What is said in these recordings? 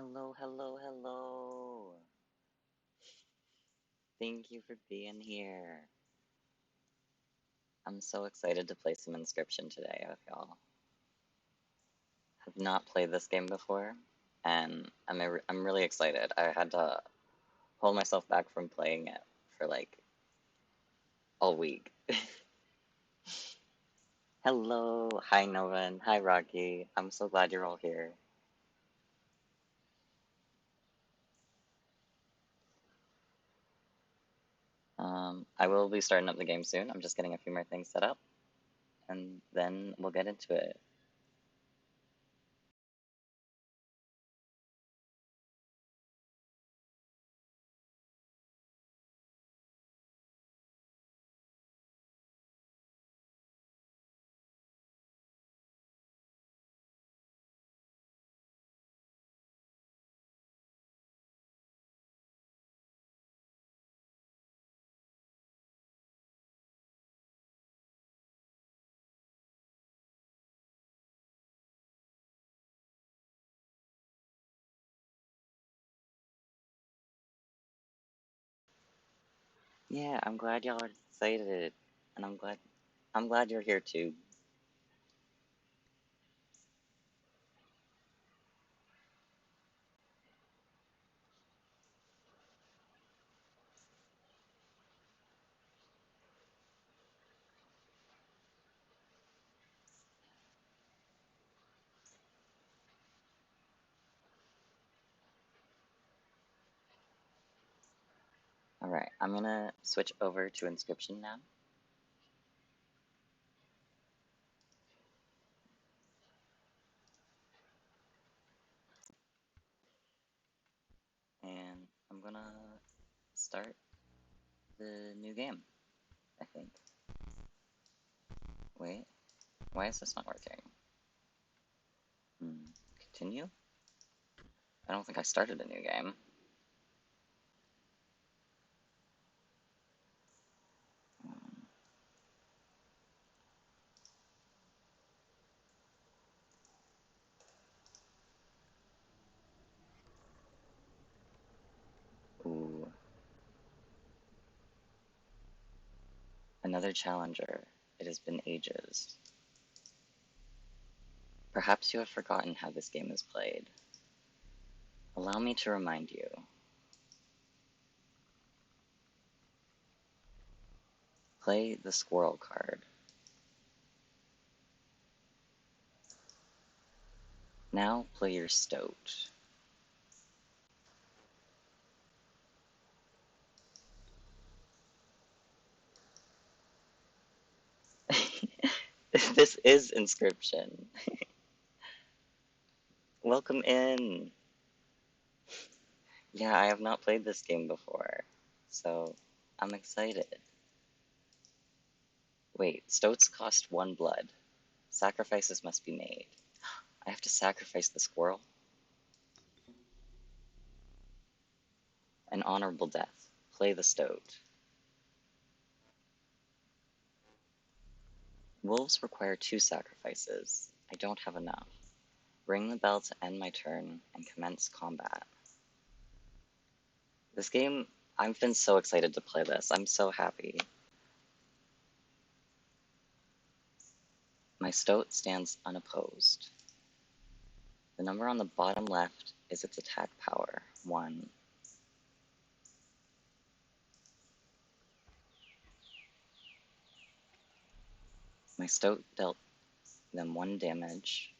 Hello, hello, hello. Thank you for being here. I'm so excited to play some Inscryption today with y'all. Have not played this game before, and I'm really excited. I had to hold myself back from playing it for like all week. Hello, hi Novan, hi Rocky. I'm so glad you're all here. I will be starting up the game soon. I'm just getting a few more things set up, and then we'll get into it. Yeah, I'm glad y'all are excited, and I'm glad you're here too. All right, I'm gonna switch over to Inscryption now. And I'm gonna start the new game, I think. Wait, why is this not working? Continue? I don't think I started a new game. Ooh, another challenger. It has been ages. Perhaps you have forgotten how this game is played. Allow me to remind you. Play the squirrel card. Now play your stoat. This is Inscryption. Welcome in. Yeah, I have not played this game before, so I'm excited. Wait, stoats cost 1 blood. Sacrifices must be made. I have to sacrifice the squirrel? An honorable death. Play the stoat. Wolves require 2 sacrifices. I don't have enough. Ring the bell to end my turn and commence combat. This game, I've been so excited to play this. I'm so happy. My stoat stands unopposed. The number on the bottom left is its attack power, 1. My stoat dealt them 1 damage,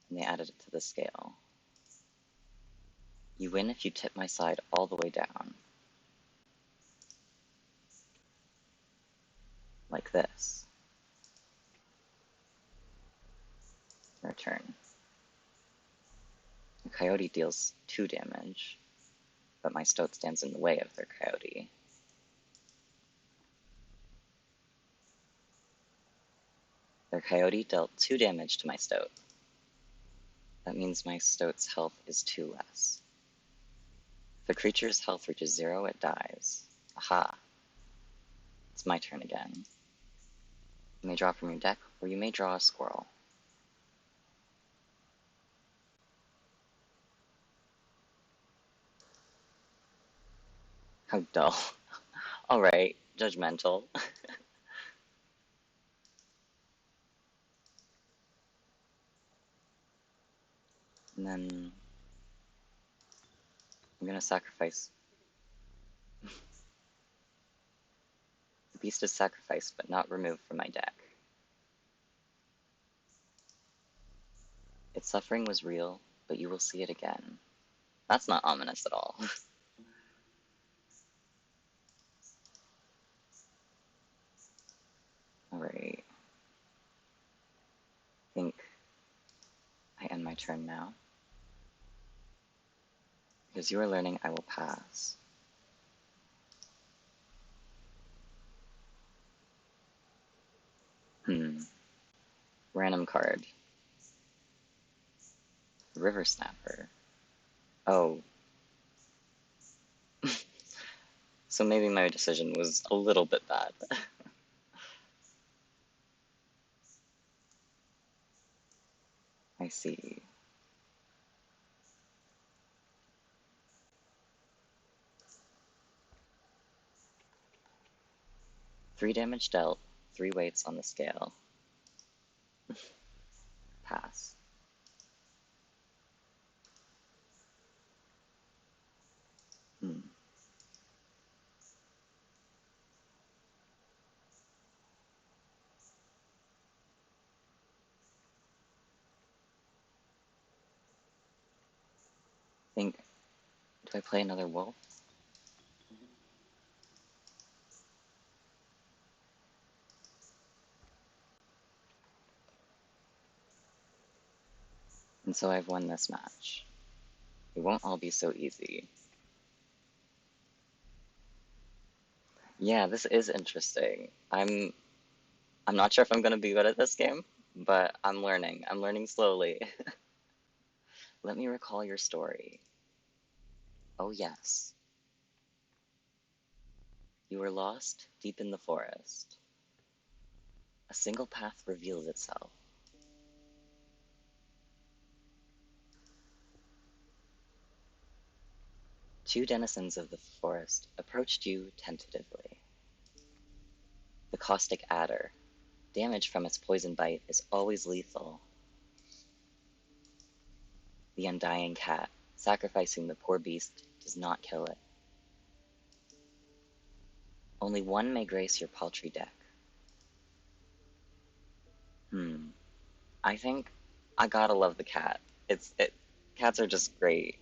and they added it to the scale. You win if you tip my side all the way down. Like this. Your turn. The coyote deals 2 damage, but my stoat stands in the way of their coyote. Their coyote dealt 2 damage to my stoat. That means my stoat's health is 2 less. If a creature's health reaches 0, it dies. Aha! It's my turn again. You may draw from your deck, or you may draw a squirrel. How dull. Alright, judgmental. And then I'm gonna sacrifice. The beast is sacrificed, but not removed from my deck. Its suffering was real, but you will see it again. That's not ominous at all. Alright. I think I end my turn now. Because you are learning, I will pass. Random card. River Snapper. Oh. So maybe my decision was a little bit bad. I see. Three damage dealt, 3 weights on the scale. Pass. Think, do I play another wolf? And so I've won this match. It won't all be so easy. Yeah, this is interesting. I'm not sure if I'm gonna be good at this game, but I'm learning. I'm learning slowly. Let me recall your story. Oh yes. You were lost deep in the forest. A single path revealed itself. Two denizens of the forest approached you tentatively. The caustic adder. Damage from its poison bite is always lethal. The undying cat. Sacrificing the poor beast does not kill it. Only one may grace your paltry deck. I think I gotta love the cat. Cats are just great.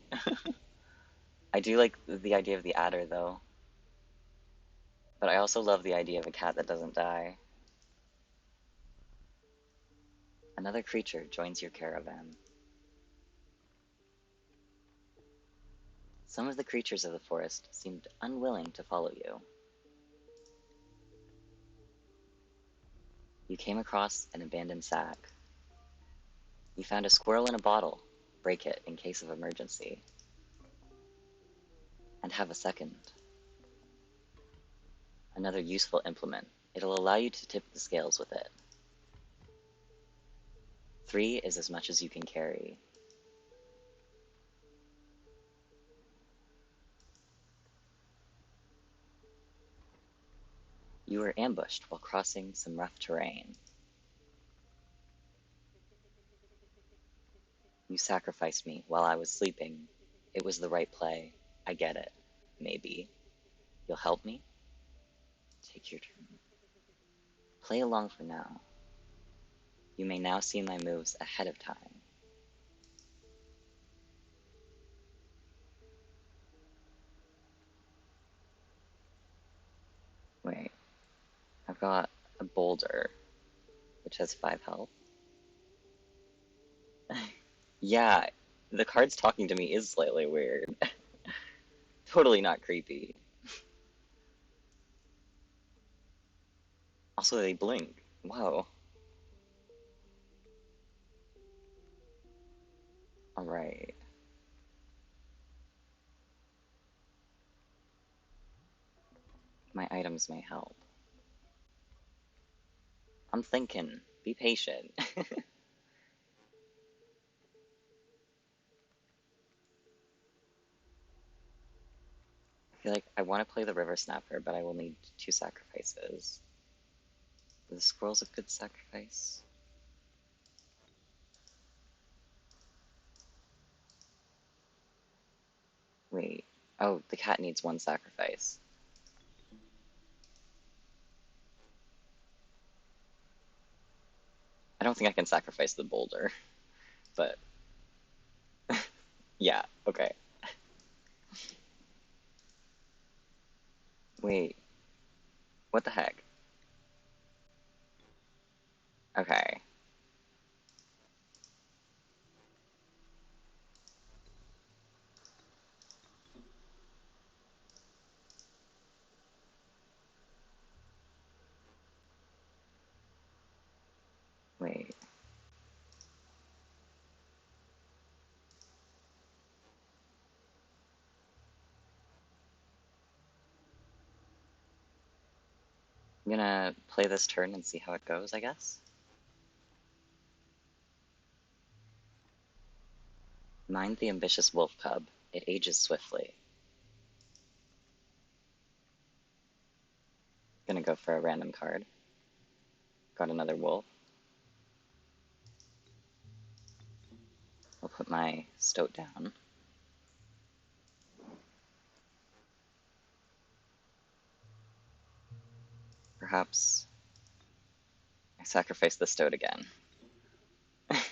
I do like the idea of the adder though. But I also love the idea of a cat that doesn't die. Another creature joins your caravan. Some of the creatures of the forest seemed unwilling to follow you. You came across an abandoned sack. You found a squirrel in a bottle. Break it in case of emergency. And have a second. Another useful implement. It'll allow you to tip the scales with it. 3 is as much as you can carry. You were ambushed while crossing some rough terrain. You sacrificed me while I was sleeping. It was the right play. I get it. Maybe. You'll help me? Take your turn. Play along for now. You may now see my moves ahead of time. Wait. I've got a boulder, which has 5 health. Yeah, the card's talking to me is slightly weird. Totally not creepy. Also, they blink. Whoa. Alright. My items may help. I'm thinking. Be patient. feel like I want to play the River Snapper, but I will need 2 sacrifices. The squirrel's a good sacrifice. Wait. Oh, the cat needs 1 sacrifice. I don't think I can sacrifice the boulder, but yeah, okay. Wait, what the heck? Okay. Wait. I'm gonna play this turn and see how it goes, I guess. Mind the ambitious wolf cub. It ages swiftly. Gonna go for a random card. Got another wolf. I'll put my stoat down. Perhaps I sacrifice the stoat again. I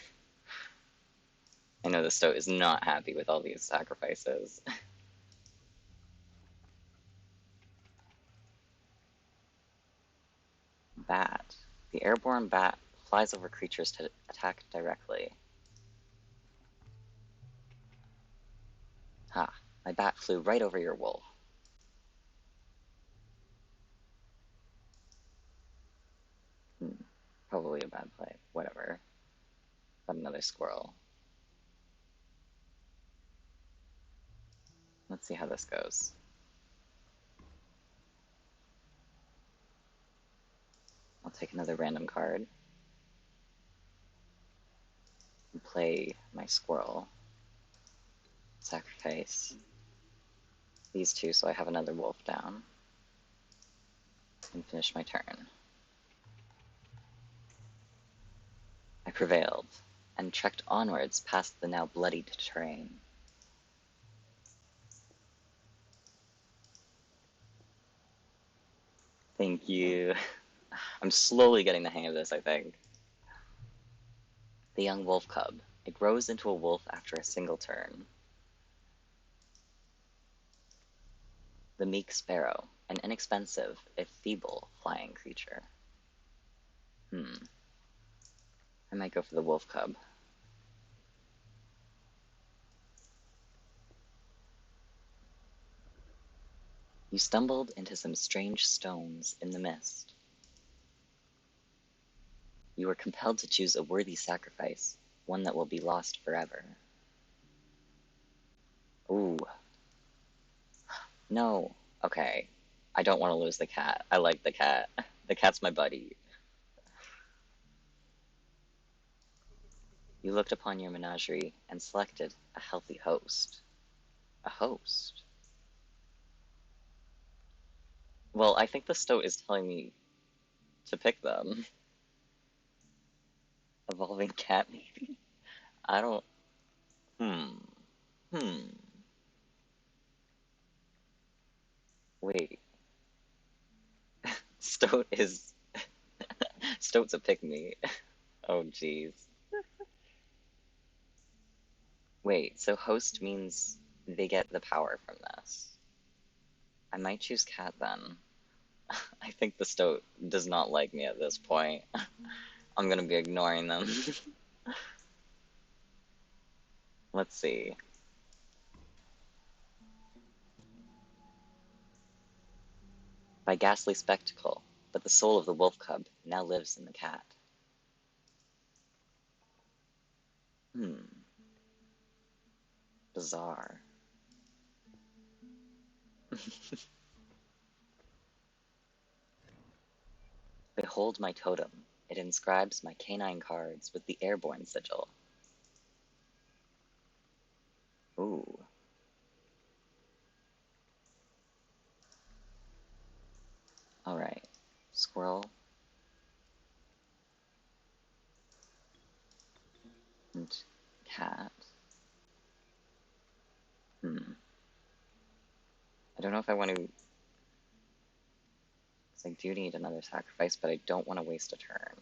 know the stoat is not happy with all these sacrifices. Bat. The airborne bat flies over creatures to attack directly. Ha, my bat flew right over your wolf. Probably a bad play. Whatever. Got another squirrel. Let's see how this goes. I'll take another random card and play my squirrel. Sacrifice these 2 so I have another wolf down. And finish my turn. I prevailed, and trekked onwards past the now bloodied terrain. Thank you. I'm slowly getting the hang of this, I think. The young wolf cub. It grows into a wolf after a single turn. The meek sparrow. An inexpensive, if feeble, flying creature. I might go for the wolf cub. You stumbled into some strange stones in the mist. You were compelled to choose a worthy sacrifice, one that will be lost forever. Ooh. No. Okay. I don't want to lose the cat. I like the cat. The cat's my buddy. You looked upon your menagerie and selected a healthy host. A host? Well, I think the stoat is telling me to pick them. Evolving cat, maybe? I don't... Wait. Stoat is... Stoat's a pick-me. Oh, jeez. Wait, so host means they get the power from this. I might choose cat then. I think the stoat does not like me at this point. I'm gonna be ignoring them. Let's see. By ghastly spectacle, but the soul of the wolf cub now lives in the cat. Bizarre. Behold my totem. It inscribes my canine cards with the airborne sigil. Ooh. squirrel. And cat. I don't know if I want to... Because I do need another sacrifice, but I don't want to waste a turn.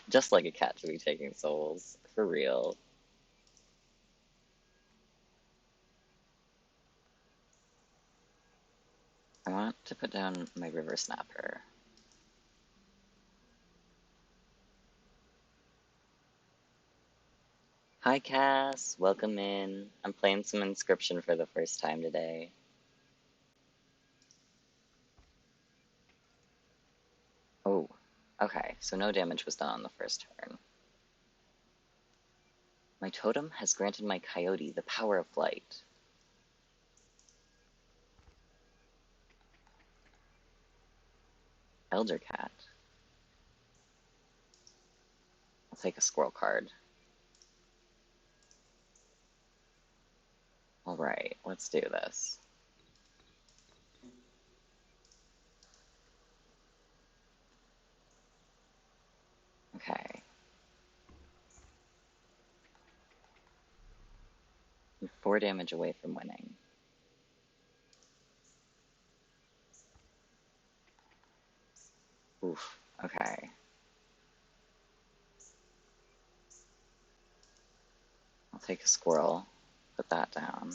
Just like a cat to be taking souls. For real. I want to put down my river snapper. Hi Cass, welcome in. I'm playing some Inscryption for the first time today. Oh, okay, so no damage was done on the first turn. My totem has granted my coyote the power of flight. Elder cat. I'll take a squirrel card. Alright, let's do this. Okay. I'm 4 damage away from winning. Oof, okay. I'll take a squirrel, put that down,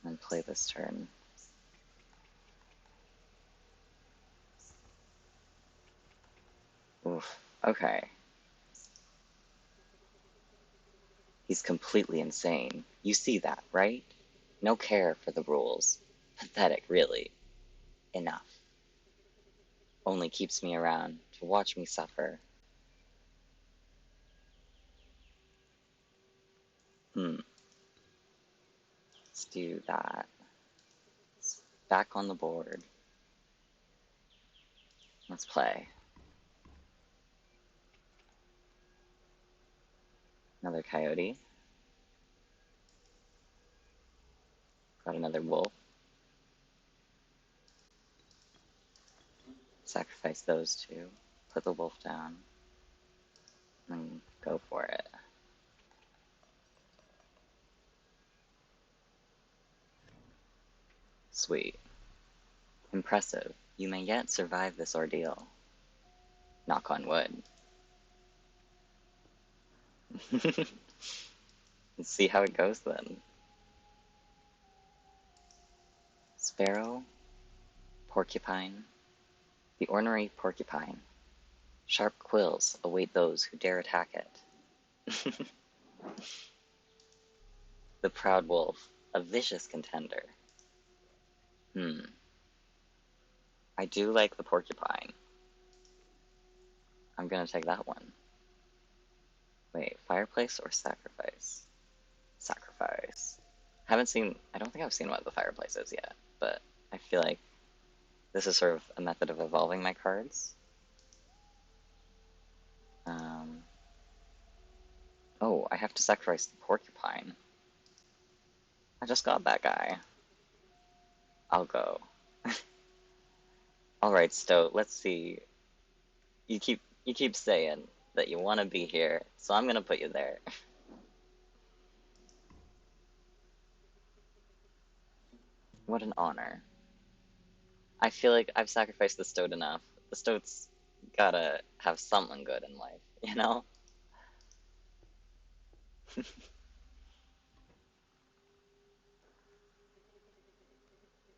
and play this turn. Oof, okay. He's completely insane. You see that, right? No care for the rules. Pathetic, really. Enough. Only keeps me around to watch me suffer. Let's do that. It's back on the board. Let's play. Another coyote. Got another wolf. Sacrifice those two. Put the wolf down. And go for it. Sweet. Impressive. You may yet survive this ordeal. Knock on wood. Let's see how it goes then. Sparrow, porcupine, the ornery porcupine. Sharp quills await those who dare attack it. The proud wolf, a vicious contender. I do like the porcupine. I'm gonna take that one. Wait, fireplace or sacrifice? Sacrifice. I don't think I've seen what the fireplace is yet, but I feel like this is sort of a method of evolving my cards. Oh, I have to sacrifice the porcupine. I just got that guy. I'll go. Alright, Stoat, let's see. You keep saying that you want to be here, so I'm gonna put you there. What an honor. I feel like I've sacrificed the Stoat enough. The Stoat's gotta have something good in life, you know?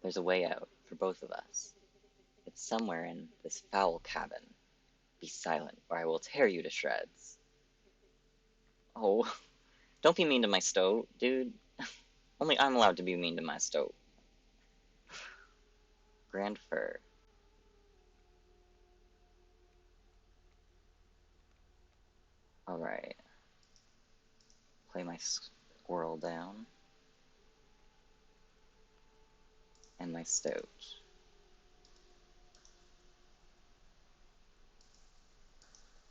There's a way out for both of us. It's somewhere in this foul cabin. Be silent, or I will tear you to shreds. Oh, don't be mean to my Stoat, dude. Only I'm allowed to be mean to my Stoat. Grand Fur. Alright. Play my squirrel down. And my Stoat.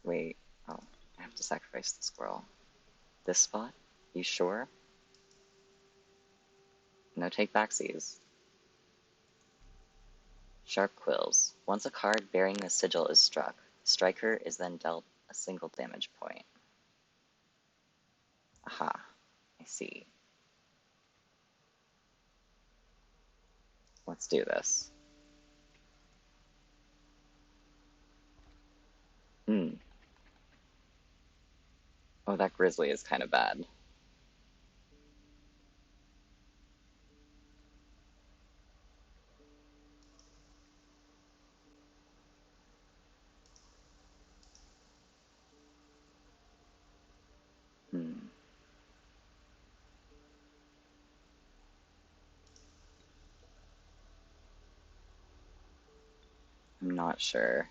Wait. Oh, I have to sacrifice the squirrel. This spot? You sure? No take backsies. Sharp Quills. Once a card bearing the sigil is struck, striker is then dealt a single damage point. Aha, I see. Let's do this. Oh, that Grizzly is kind of bad. I'm not sure.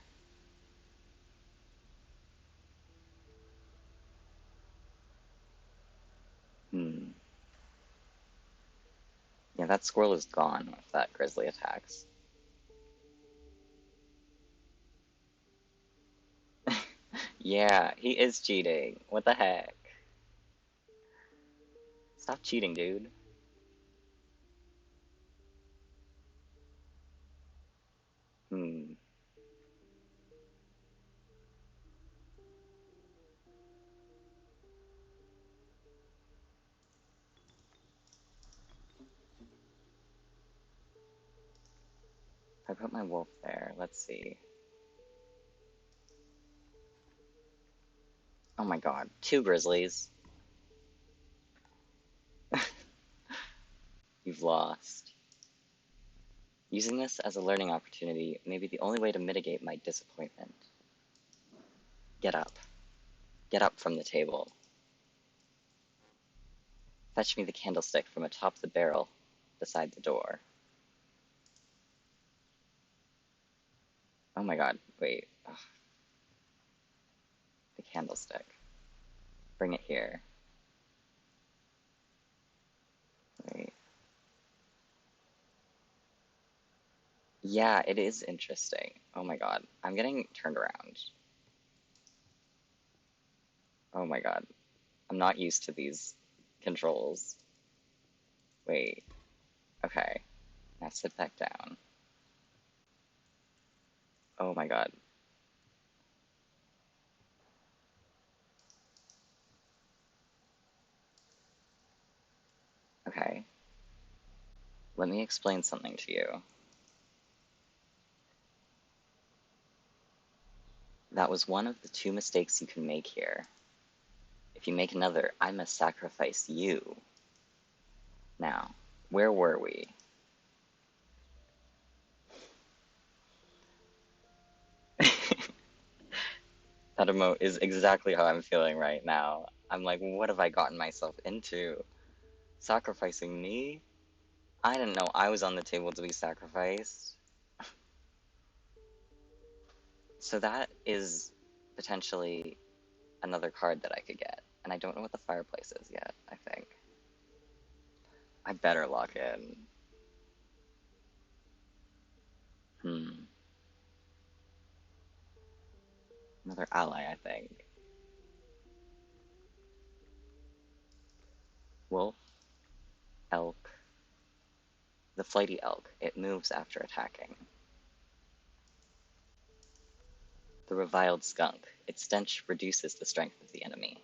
Yeah, that squirrel is gone if that Grizzly attacks. Yeah, he is cheating. What the heck? Stop cheating, dude. Hmm. If I put my wolf there, let's see. Oh my god, 2 grizzlies. You've lost. Using this as a learning opportunity may be the only way to mitigate my disappointment. Get up. Get up from the table. Fetch me the candlestick from atop the barrel beside the door. Oh my god, wait. Ugh. The candlestick. Bring it here. Wait. Yeah, it is interesting. Oh my god. I'm getting turned around. Oh my god. I'm not used to these controls. Wait. Okay. Now sit back down. Oh my god. Okay. Let me explain something to you. That was one of the 2 mistakes you can make here. If you make another, I must sacrifice you. Now, where were we? That emote is exactly how I'm feeling right now. I'm like, what have I gotten myself into? Sacrificing me? I didn't know I was on the table to be sacrificed. So that is potentially another card that I could get. And I don't know what the fireplace is yet, I think. I better lock in. Another ally, I think. Wolf, elk. The flighty elk. It moves after attacking. The reviled skunk. Its stench reduces the strength of the enemy.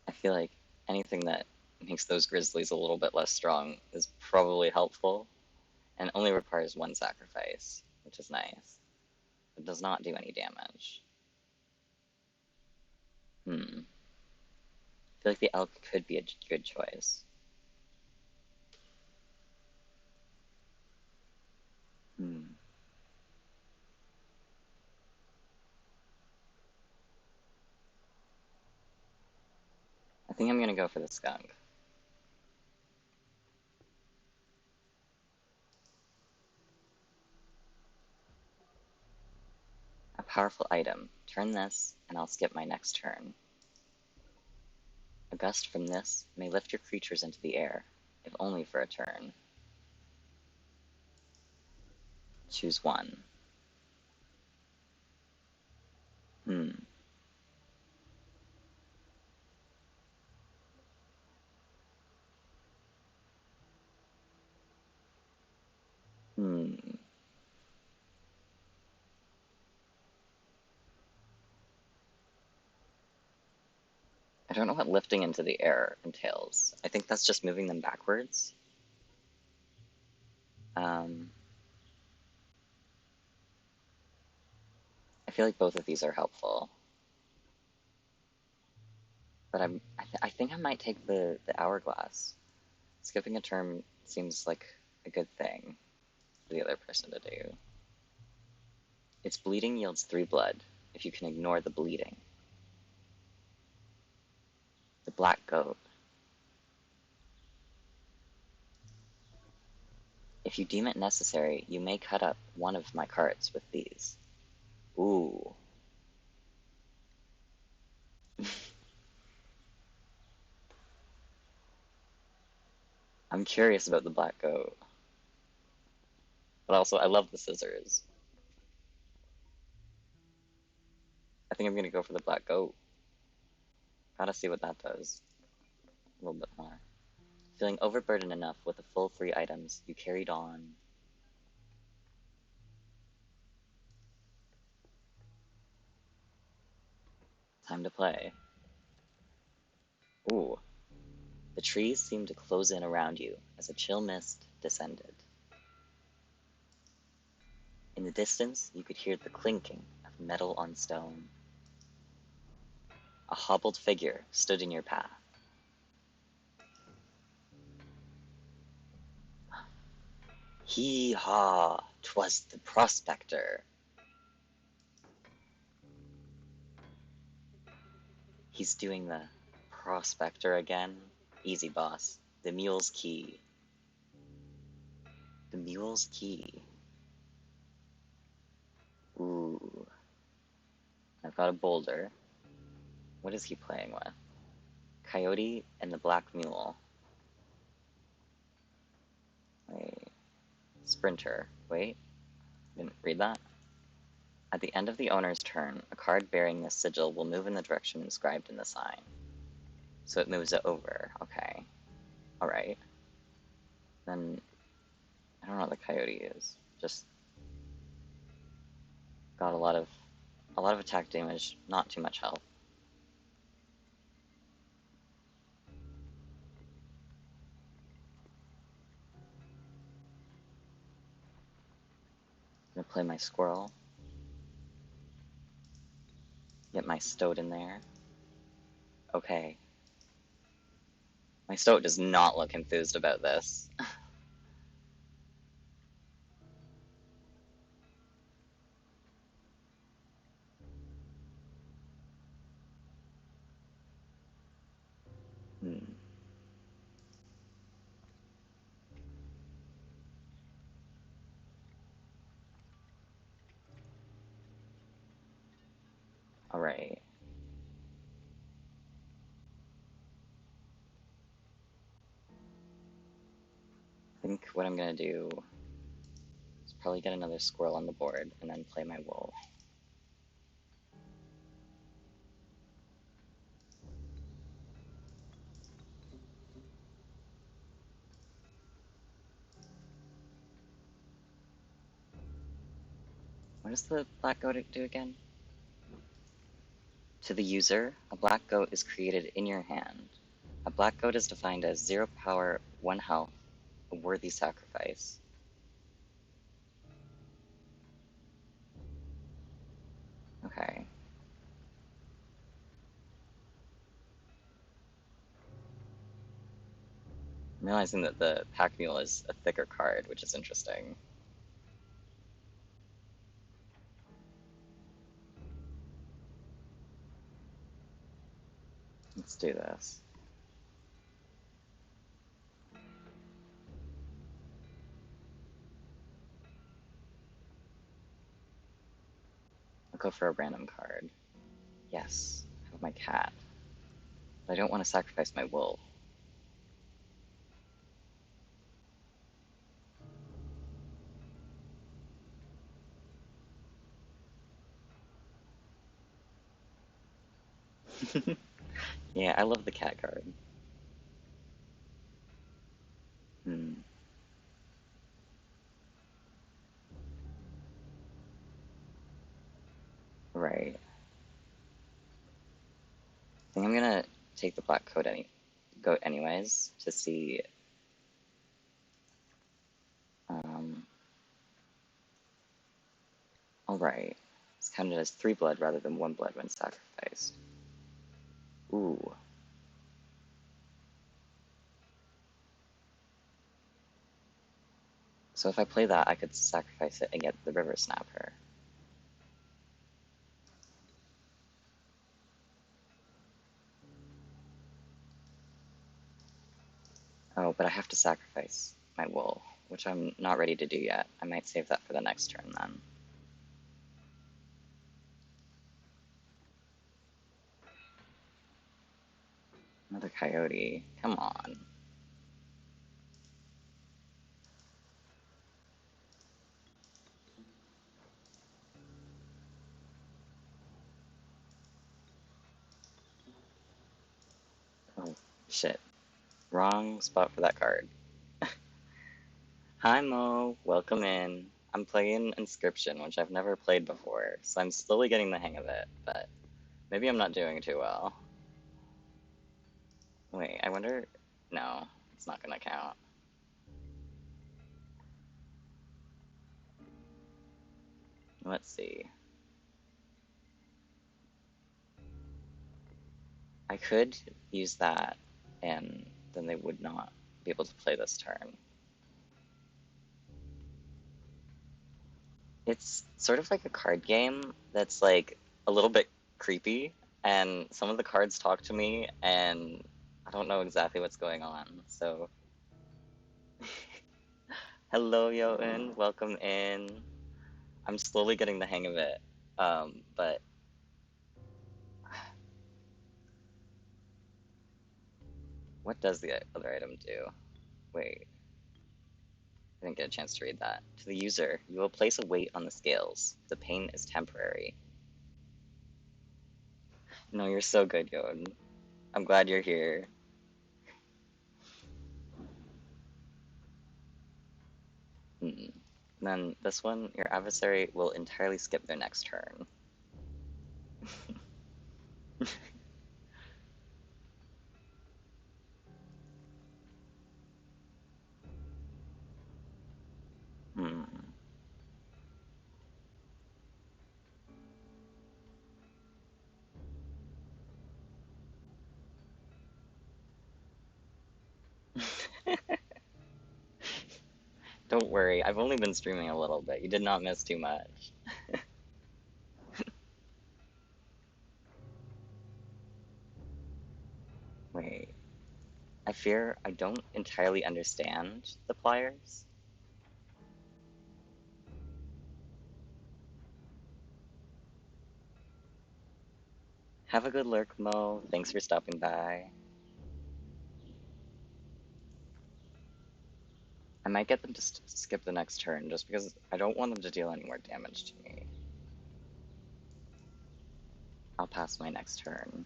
I feel like anything that makes those grizzlies a little bit less strong is probably helpful, and only requires 1 sacrifice, which is nice. It does not do any damage. I feel like the elk could be a good choice. I think I'm gonna go for the skunk. A powerful item. Turn this, and I'll skip my next turn. A gust from this may lift your creatures into the air, if only for a turn. Choose one. I don't know what lifting into the air entails. I think that's just moving them backwards. I feel like both of these are helpful. But I think I might take the hourglass. Skipping a turn seems like a good thing for the other person to do. Its bleeding yields 3 blood, if you can ignore the bleeding. The black goat. If you deem it necessary, you may cut up one of my cards with these. Ooh. I'm curious about the black goat. But also, I love the scissors. I think I'm gonna go for the black goat. Gotta see what that does. A little bit more. Feeling overburdened enough with the full 3 items, you carried on. Time to play. Ooh. The trees seemed to close in around you as a chill mist descended. In the distance, you could hear the clinking of metal on stone. A hobbled figure stood in your path. Hee-haw, 'twas the prospector. He's doing the prospector again. Easy, boss. The mule's key. The mule's key. Ooh. I've got a boulder. What is he playing with? Coyote and the black mule. Wait. Sprinter. Wait. Didn't read that? At the end of the owner's turn, a card bearing this sigil will move in the direction inscribed in the sign. So it moves it over. Okay. Alright. Then I don't know what the coyote is. Just got a lot of attack damage, not too much health. I'm gonna play my squirrel. Get my stoat in there. Okay. My stoat does not look enthused about this. Hmm. Alright. I think what I'm gonna do is probably get another squirrel on the board and then play my wolf. What does the black goat do again? To the user, a black goat is created in your hand. A black goat is defined as 0 power, 1 health, a worthy sacrifice. Okay. I'm realizing that the pack mule is a thicker card, which is interesting. Let's do this. I'll go for a random card. Yes, I have my cat. But I don't want to sacrifice my wolf. Yeah, I love the cat card. Hmm. Right. I think I'm gonna take the black goat anyways to see. Alright. It's counted as 3 blood rather than 1 blood when sacrificed. Ooh. So if I play that, I could sacrifice it and get the river snapper. Oh, but I have to sacrifice my wool, which I'm not ready to do yet. I might save that for the next turn then. Another coyote. Come on. Oh, shit. Wrong spot for that card. Hi Mo, welcome in. I'm playing Inscryption, which I've never played before, so I'm slowly getting the hang of it, but maybe I'm not doing too well. Wait, I wonder... No, it's not gonna count. Let's see. I could use that, and then they would not be able to play this turn. It's sort of like a card game that's like a little bit creepy, and some of the cards talk to me, and I don't know exactly what's going on, so... Hello, Jotun, welcome in. I'm slowly getting the hang of it, but... What does the other item do? Wait. I didn't get a chance to read that. To the user, you will place a weight on the scales. The pain is temporary. No, you're so good, Jotun. I'm glad you're here. Then this one, your adversary will entirely skip their next turn. Don't worry, I've only been streaming a little bit. You did not miss too much. Wait. I fear I don't entirely understand the pliers. Have a good lurk, Mo. Thanks for stopping by. I might get them to skip the next turn, just because I don't want them to deal any more damage to me. I'll pass my next turn.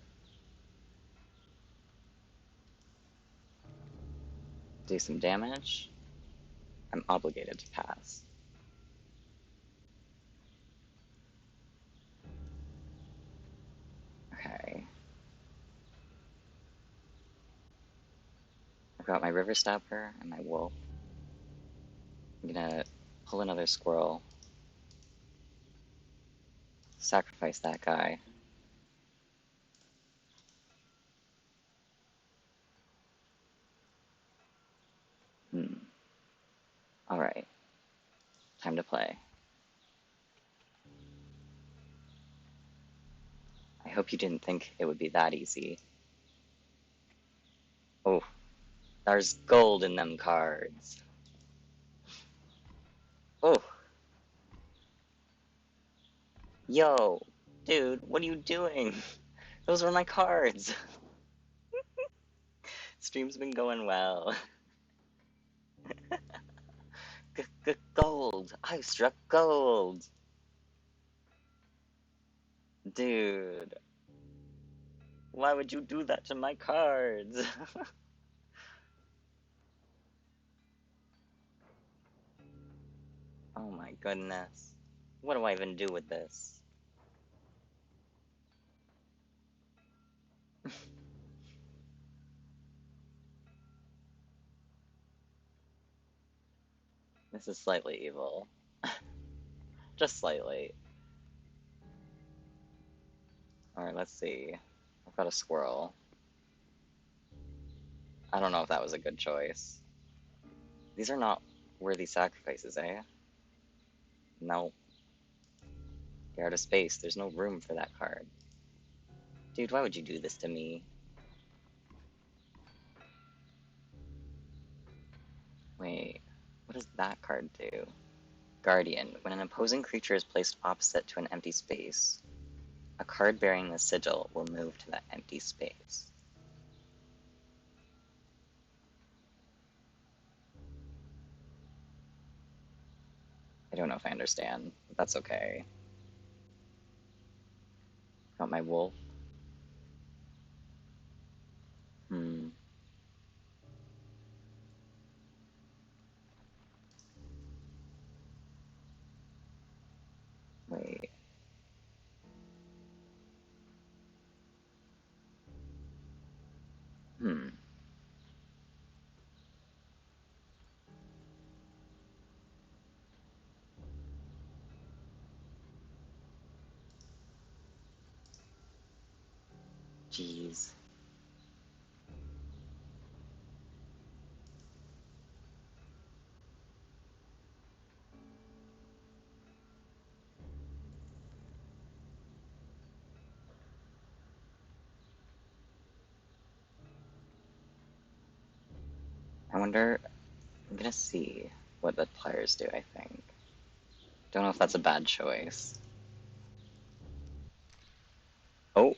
Do some damage. I'm obligated to pass. Okay. I've got my river stopper and my wolf. I'm gonna pull another squirrel. Sacrifice that guy. Alright. Time to play. I hope you didn't think it would be that easy. Oh, there's gold in them cards. Oh. Yo, dude, what are you doing? Those were my cards. Stream's been going well. Gold. I struck gold. Dude. Why would you do that to my cards? Oh my goodness. What do I even do with this? This is slightly evil. Just slightly. Alright, let's see. I've got a squirrel. I don't know if that was a good choice. These are not worthy sacrifices, eh? No. You're out of space. There's no room for that card. Dude, why would you do this to me? Wait, what does that card do? Guardian. When an opposing creature is placed opposite to an empty space, a card bearing the sigil will move to that empty space. I don't know if I understand, but that's okay. Got my wolf. Hmm. Wait. Hmm. Jeez. I wonder... I'm gonna see what the players do, I think. Don't know if that's a bad choice. Oh!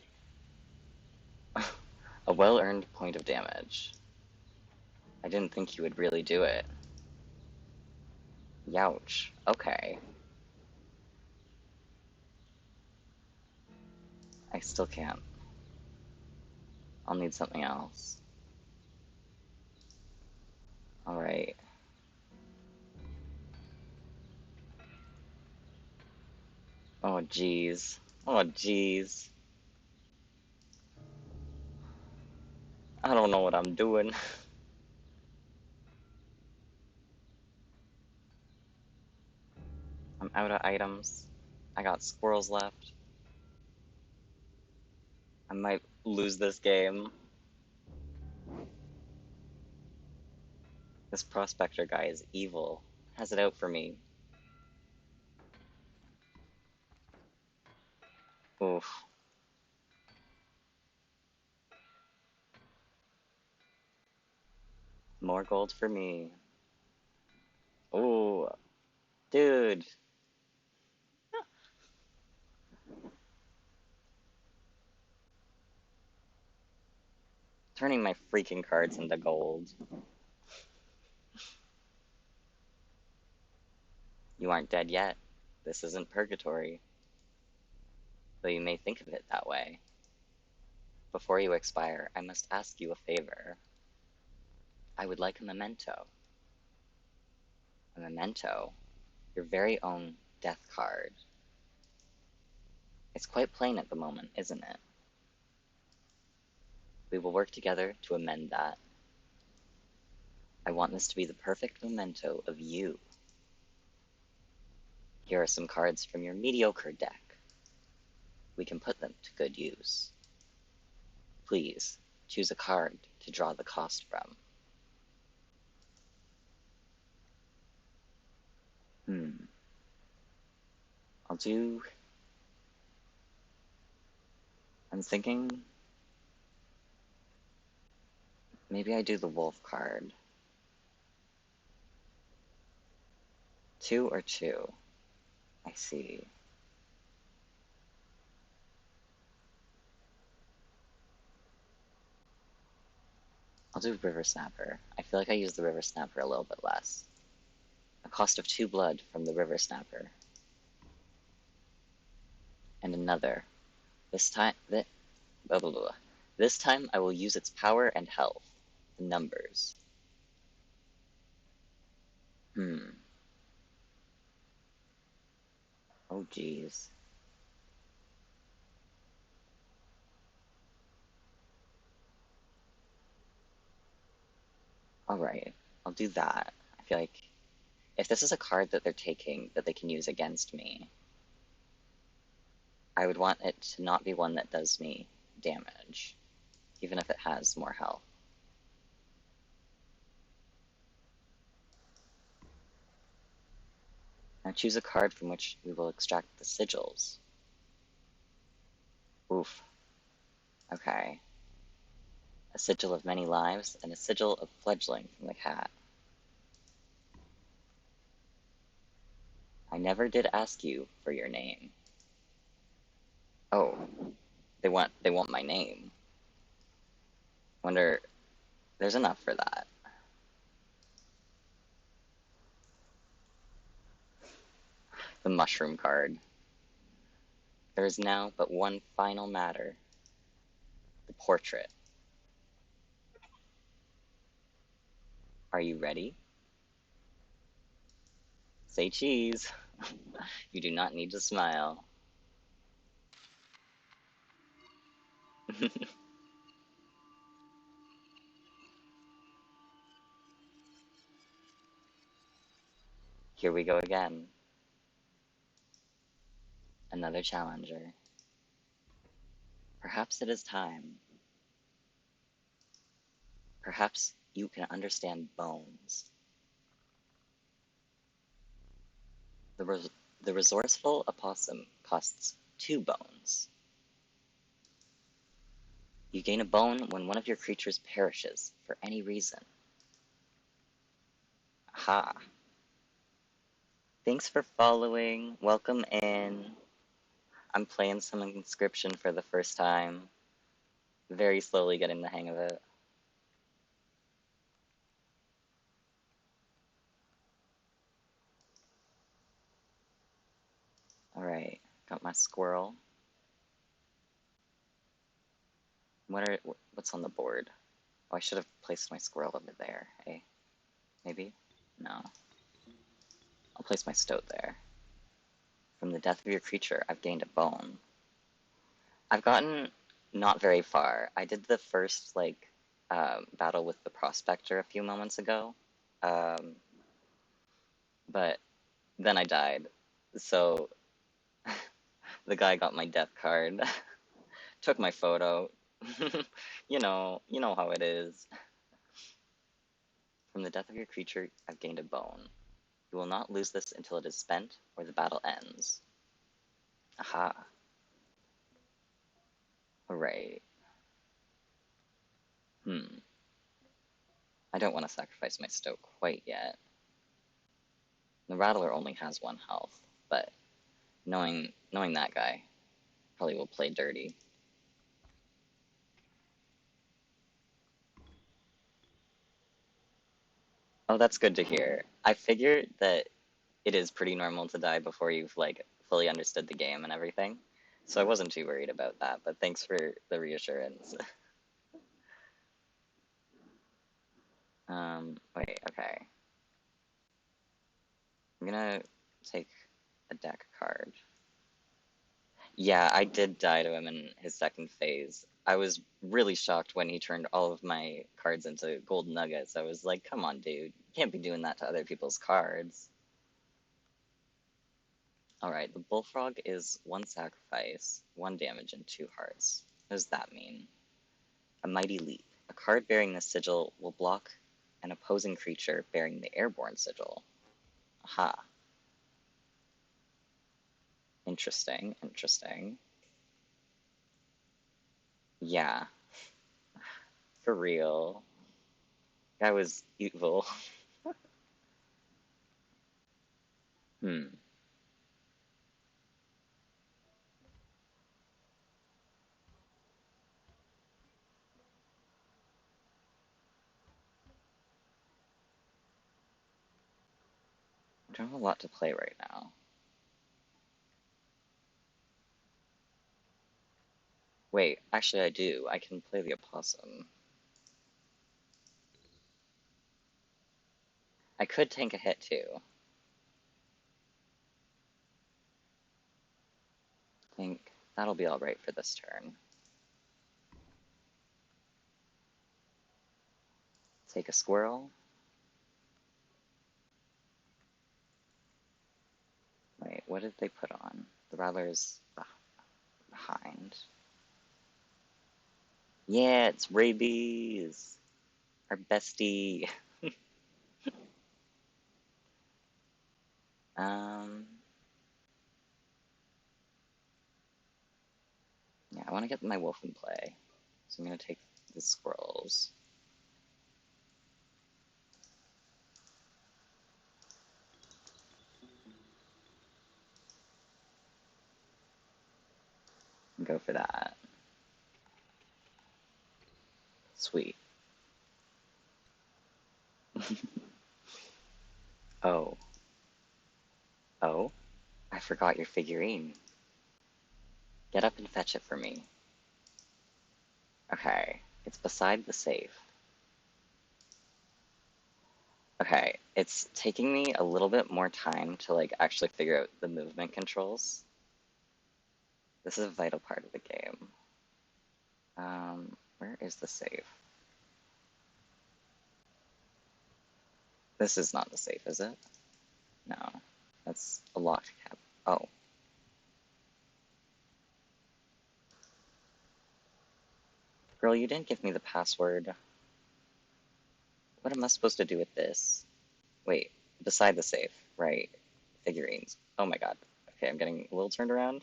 A well-earned point of damage. I didn't think you would really do it. Youch. Okay. I still can't. I'll need something else. Alright. Oh jeez. Oh jeez. I don't know what I'm doing. I'm out of items. I got squirrels left. I might lose this game. This prospector guy is evil. Has it out for me. Oof. More gold for me. Ooh. Dude. Turning my freaking cards into gold. You aren't dead yet. This isn't purgatory. Though you may think of it that way. Before you expire, I must ask you a favor. I would like a memento. A memento? Your very own death card. It's quite plain at the moment, isn't it? We will work together to amend that. I want this to be the perfect memento of you. Here are some cards from your mediocre deck. We can put them to good use. Please, choose a card to draw the cost from. I'll do... I'm thinking... Maybe I do the wolf card. 2 or 2? I see. I'll do River Snapper. I feel like I use the River Snapper a little bit less. A cost of 2 blood from the River Snapper. And another. This time... Blah, blah, blah. This time I will use its power and health. The numbers. Oh jeez. Alright, I'll do that. I feel like If this is a card that they're taking that they can use against me, I would want it to not be one that does me damage, even if it has more health. Now choose a card from which we will extract the sigils. Oof. Okay. A sigil of many lives and a sigil of fledgling from the cat. I never did ask you for your name. Oh, they want my name. Wonder, there's enough for that. The mushroom card. There is now but one final matter. The portrait. Are you ready? Say cheese. You do not need to smile. Here we go again. Another challenger. Perhaps it is time. Perhaps you can understand bones. The resourceful opossum costs 2 bones. You gain a bone when one of your creatures perishes for any reason. Aha. Thanks for following. Welcome in. I'm playing some Inscryption for the first time. Very slowly getting the hang of it. Alright, got my squirrel. What's on the board? Oh, I should have placed my squirrel over there, eh? Maybe? No. I'll place my stoat there. From the death of your creature, I've gained a bone. I've gotten not very far. I did the first, battle with the prospector a few moments ago. But then I died. So, the guy got my death card, took my photo. You know how it is. From the death of your creature, I've gained a bone. You will not lose this until it is spent or the battle ends. Aha. Alright. I don't want to sacrifice my stoat quite yet. The Rattler only has 1 health, but knowing that guy, probably will play dirty. Oh, that's good to hear. I figured that it is pretty normal to die before you've, fully understood the game and everything. So I wasn't too worried about that, but thanks for the reassurance. Wait, okay. I'm gonna take a deck card. Yeah, I did die to him in his second phase. I was really shocked when he turned all of my cards into gold nuggets. I was like, come on, dude. You can't be doing that to other people's cards. Alright, the bullfrog is 1 sacrifice, 1 damage, and 2 hearts. What does that mean? A mighty leap. A card bearing this sigil will block an opposing creature bearing the airborne sigil. Aha. Interesting, interesting. Yeah. For real. That was evil. Hmm. I don't have a lot to play right now. Wait, actually I do. I can play the opossum. I could tank a hit too. I think that'll be alright for this turn. Take a squirrel. Wait, what did they put on? The Rattler's behind. Yeah, it's Rabies! Our bestie! um... Yeah, I want to get my wolf in play. So I'm going to take the squirrels. And go for that. Sweet. Oh. Oh? I forgot your figurine. Get up and fetch it for me. Okay, it's beside the safe. Okay, it's taking me a little bit more time to like actually figure out the movement controls. This is a vital part of the game. Where is the safe? This is not the safe, is it? No, that's a locked cab. Oh. Girl, you didn't give me the password. What am I supposed to do with this? Wait, beside the safe, right? Figurines. Oh my god. Okay, I'm getting a little turned around.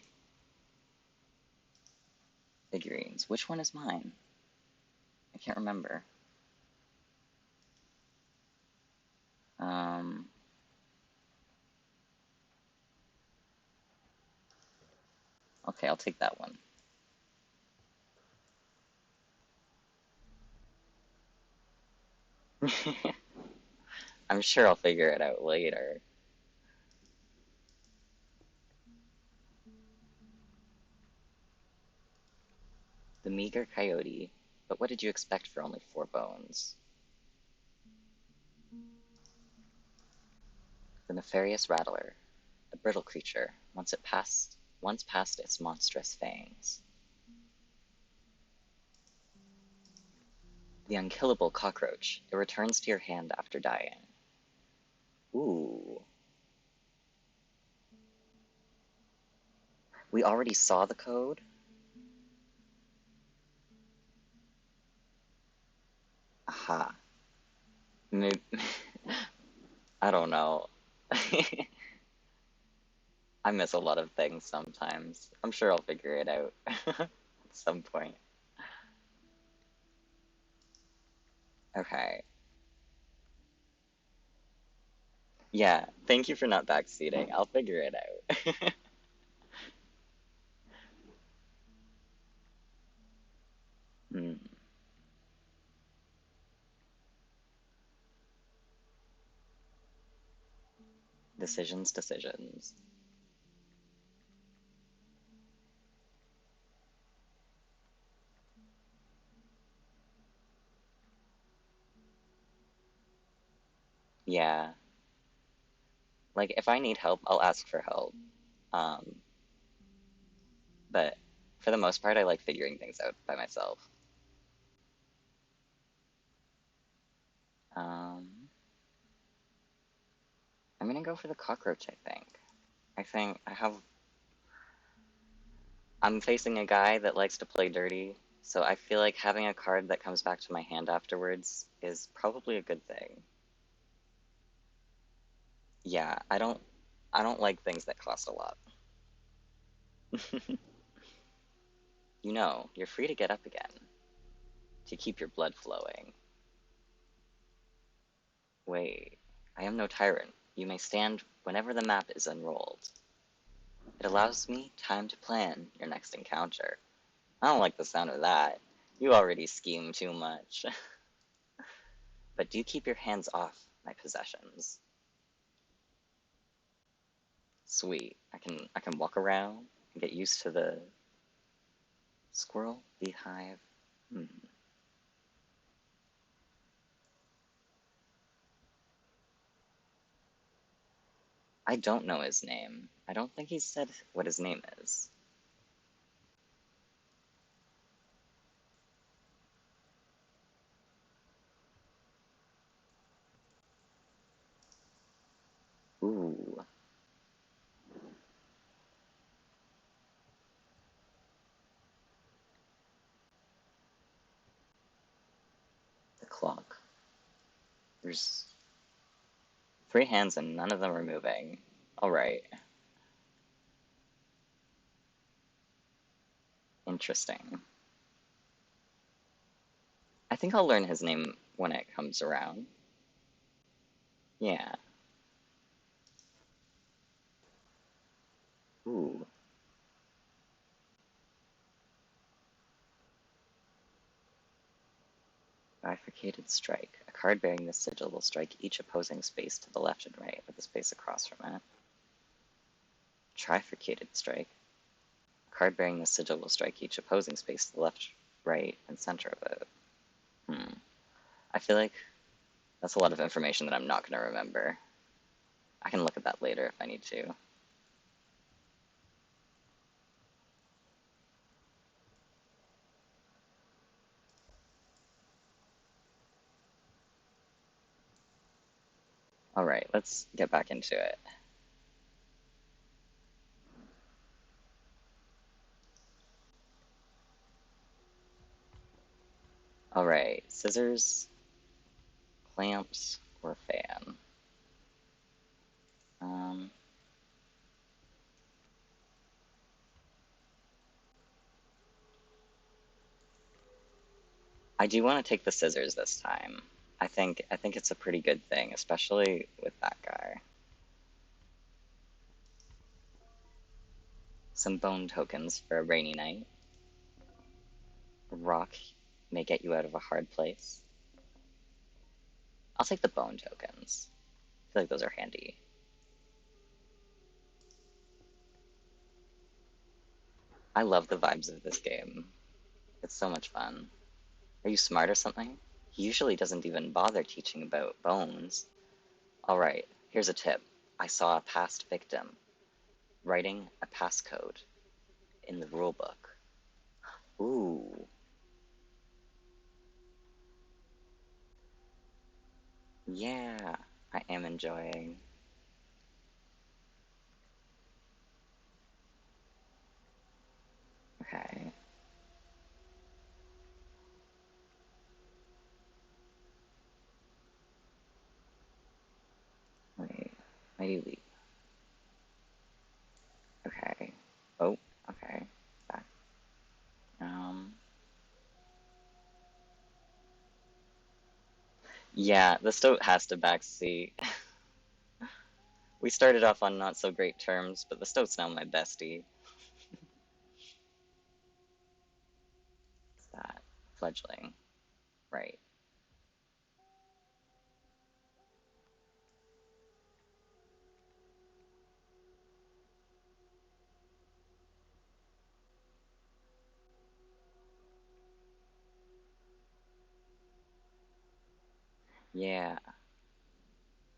Figurines. Which one is mine? I can't remember. Okay, I'll take that one. I'm sure I'll figure it out later. The meager coyote. But what did you expect for only 4 bones? The nefarious rattler. A brittle creature, once past its monstrous fangs. The unkillable cockroach. It returns to your hand after dying. Ooh. We already saw the code? Aha. Maybe, I don't know. I miss a lot of things sometimes. I'm sure I'll figure it out at some point. Okay. Yeah, thank you for not backseating. I'll figure it out. Hmm. Decisions, decisions. Yeah. Like, if I need help, I'll ask for help. Um, but for the most part, I like figuring things out by myself. Um, I'm gonna go for the cockroach, I think. I'm facing a guy that likes to play dirty, so I feel like having a card that comes back to my hand afterwards is probably a good thing. Yeah, I don't like things that cost a lot. You know, you're free to get up again, to keep your blood flowing. Wait, I am no tyrant. You may stand whenever the map is unrolled. It allows me time to plan your next encounter. I don't like the sound of that. You already scheme too much. But do keep your hands off my possessions. Sweet. I can walk around and get used to the squirrel beehive. Hmm. I don't know his name. I don't think he said what his name is. Ooh. There's 3 hands and none of them are moving. Alright. Interesting. I think I'll learn his name when it comes around. Yeah. Ooh. Bifurcated strike. A card bearing this sigil will strike each opposing space to the left and right, with the space across from it. Trifurcated strike. A card bearing this sigil will strike each opposing space to the left, right, and center of it. I feel like that's a lot of information that I'm not going to remember. I can look at that later if I need to. Alright, let's get back into it. Alright, scissors, clamps, or fan. I do want to take the scissors this time. I think it's a pretty good thing, especially with that guy. Some bone tokens for a rainy night. A rock may get you out of a hard place. I'll take the bone tokens. I feel like those are handy. I love the vibes of this game. It's so much fun. Are you smart or something? He usually doesn't even bother teaching about bones. Alright, here's a tip. I saw a past victim writing a passcode in the rulebook. Ooh. Yeah, I am enjoying. Okay. Wait, Mighty Leap. Okay. Oh, okay. Back. Yeah, the stoat has to backseat. We started off on not so great terms, but the stoat's now my bestie. What's that? Fledgling. Right. Yeah.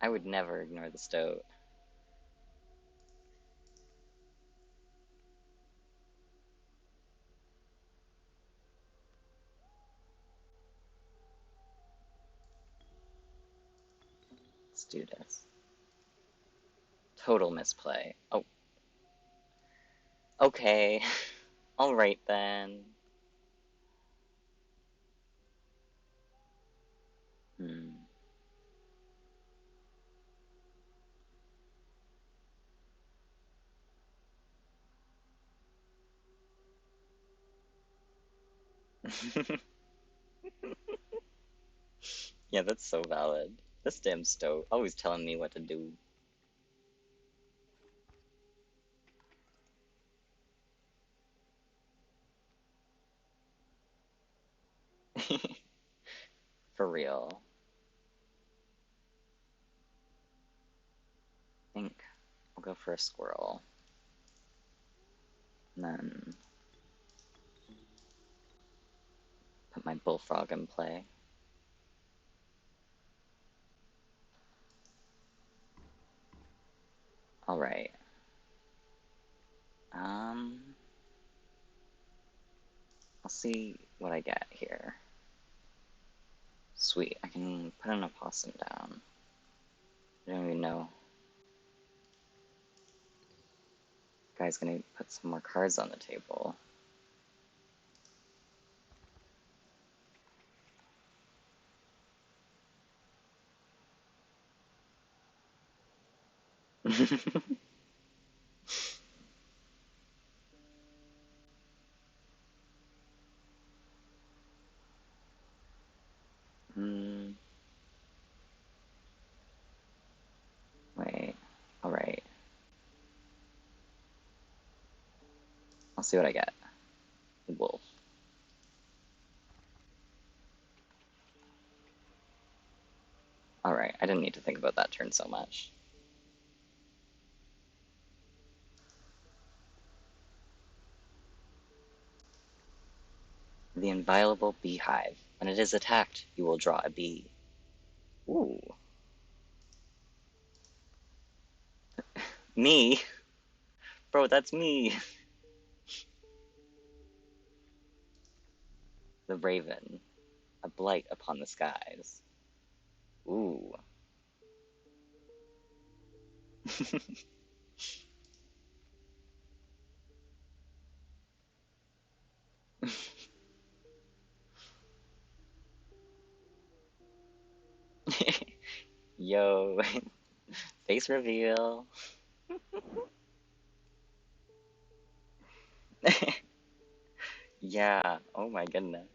I would never ignore the stoat. Let's do this. Total misplay. Oh. Okay. Alright then. Hmm. Yeah, that's so valid. This damn stoat, always telling me what to do. For real. I think I'll go for a squirrel. And then put my bullfrog in play. Alright. I'll see what I get here. Sweet, I can put an opossum down. I don't even know. Guy's gonna put some more cards on the table. Hmm. Wait. Alright. I'll see what I get. Wolf. Alright, I didn't need to think about that turn so much. The inviolable beehive. When it is attacked, you will draw a bee. Ooh. Me? Bro, that's me. The raven. A blight upon the skies. Ooh. Yo. Face reveal. Yeah. Oh my goodness.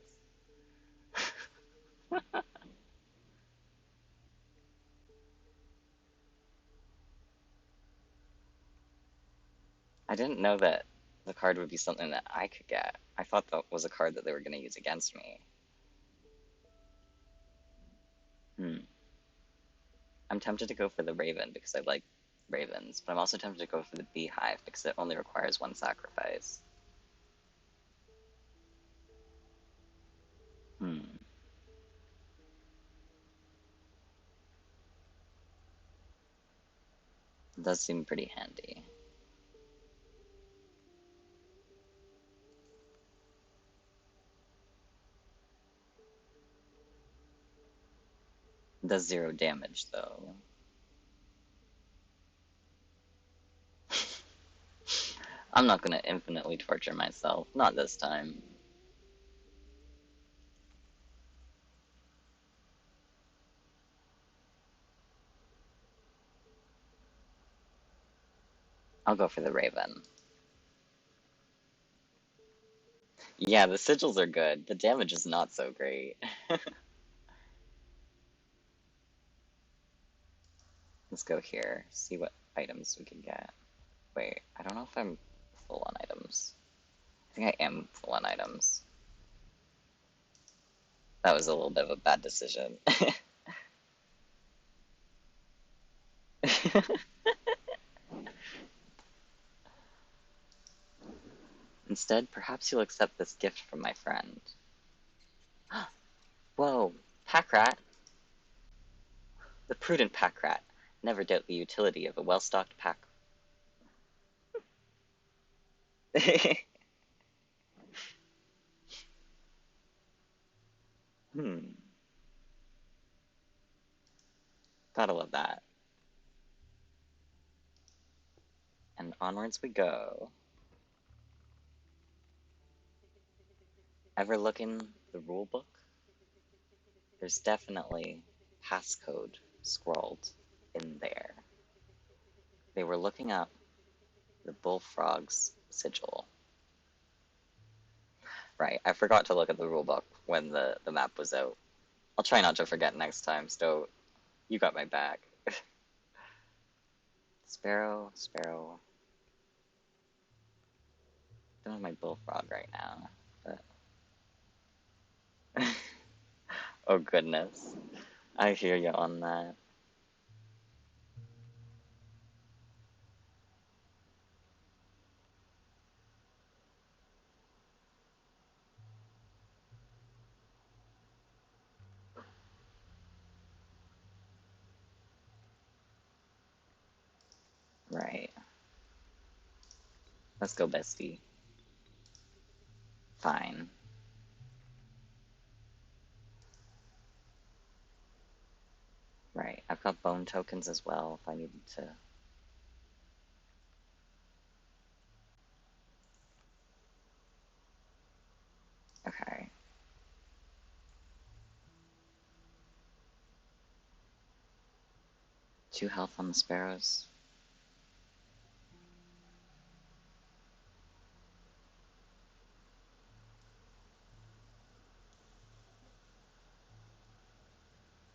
I didn't know that the card would be something that I could get. I thought that was a card that they were going to use against me. Hmm. I'm tempted to go for the Raven because I like ravens, but I'm also tempted to go for the Beehive because it only requires one sacrifice. Hmm. It does seem pretty handy. It does 0 damage, though. I'm not gonna infinitely torture myself. Not this time. I'll go for the Raven. Yeah, the sigils are good. The damage is not so great. Let's go here, see what items we can get. Wait, I don't know if I'm full on items. I think I am full on items. That was a little bit of a bad decision. Instead, perhaps you'll accept this gift from my friend. Whoa, pack rat! The prudent pack rat. Never doubt the utility of a well-stocked pack. Hmm. Gotta love that. And onwards we go. Ever look in the rule book? There's definitely passcode scrawled in there. They were looking up the bullfrog's sigil. Right, I forgot to look at the rulebook when the map was out. I'll try not to forget next time, Stoat. You got my back. Sparrow, Sparrow. Don't have my bullfrog right now, but... Oh goodness. I hear you on that. Right. Let's go, bestie. Fine. Right. I've got bone tokens as well if I needed to. Okay. Two health on the sparrows.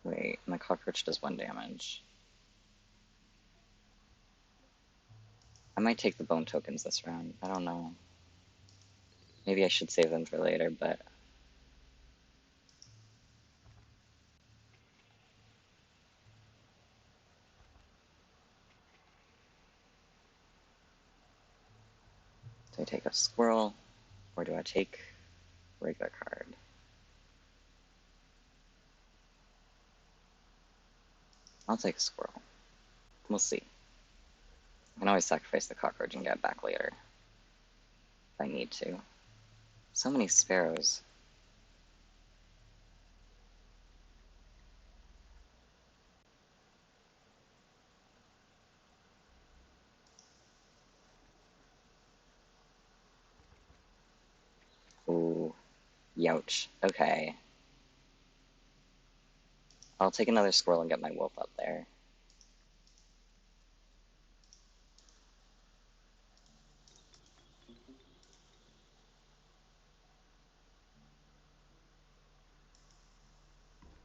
Wait, my cockroach does 1 damage. I might take the bone tokens this round. I don't know. Maybe I should save them for later, but... Do I take a squirrel, or do I take a regular card? I'll take a squirrel. We'll see. I can always sacrifice the cockroach and get it back later. If I need to. So many sparrows. Ooh. Youch. Okay. I'll take another squirrel and get my wolf up there.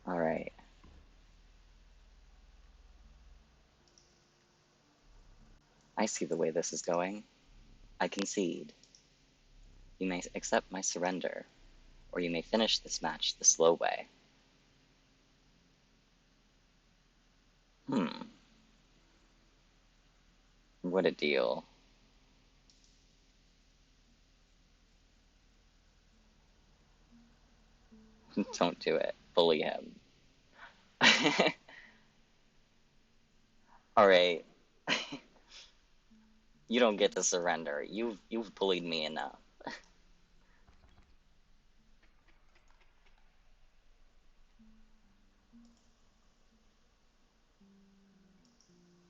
Alright. I see the way this is going. I concede. You may accept my surrender, or you may finish this match the slow way. What a deal. Don't do it. Bully him. Alright. You don't get to surrender. You've bullied me enough.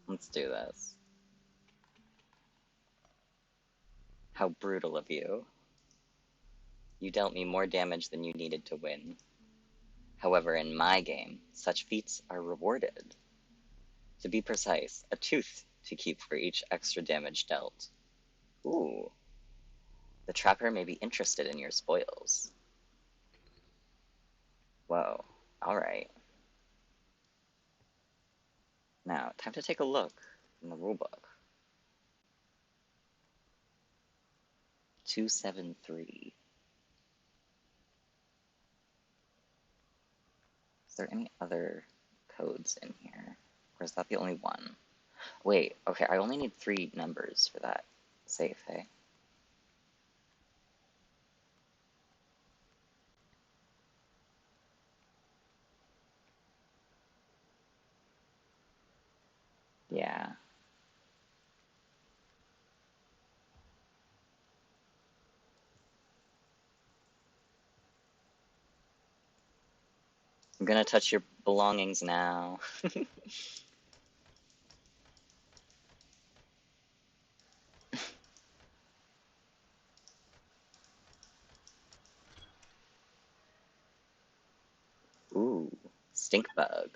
Let's do this. How brutal of you. You dealt me more damage than you needed to win. However, in my game, such feats are rewarded. To be precise, a tooth to keep for each extra damage dealt. Ooh. The trapper may be interested in your spoils. Whoa. Alright. Now, time to take a look in the rulebook. 273. Is there any other codes in here? Or is that the only one? Wait, okay, I only need 3 numbers for that safe, hey? Yeah. I'm gonna touch your belongings now. Ooh, stink bug.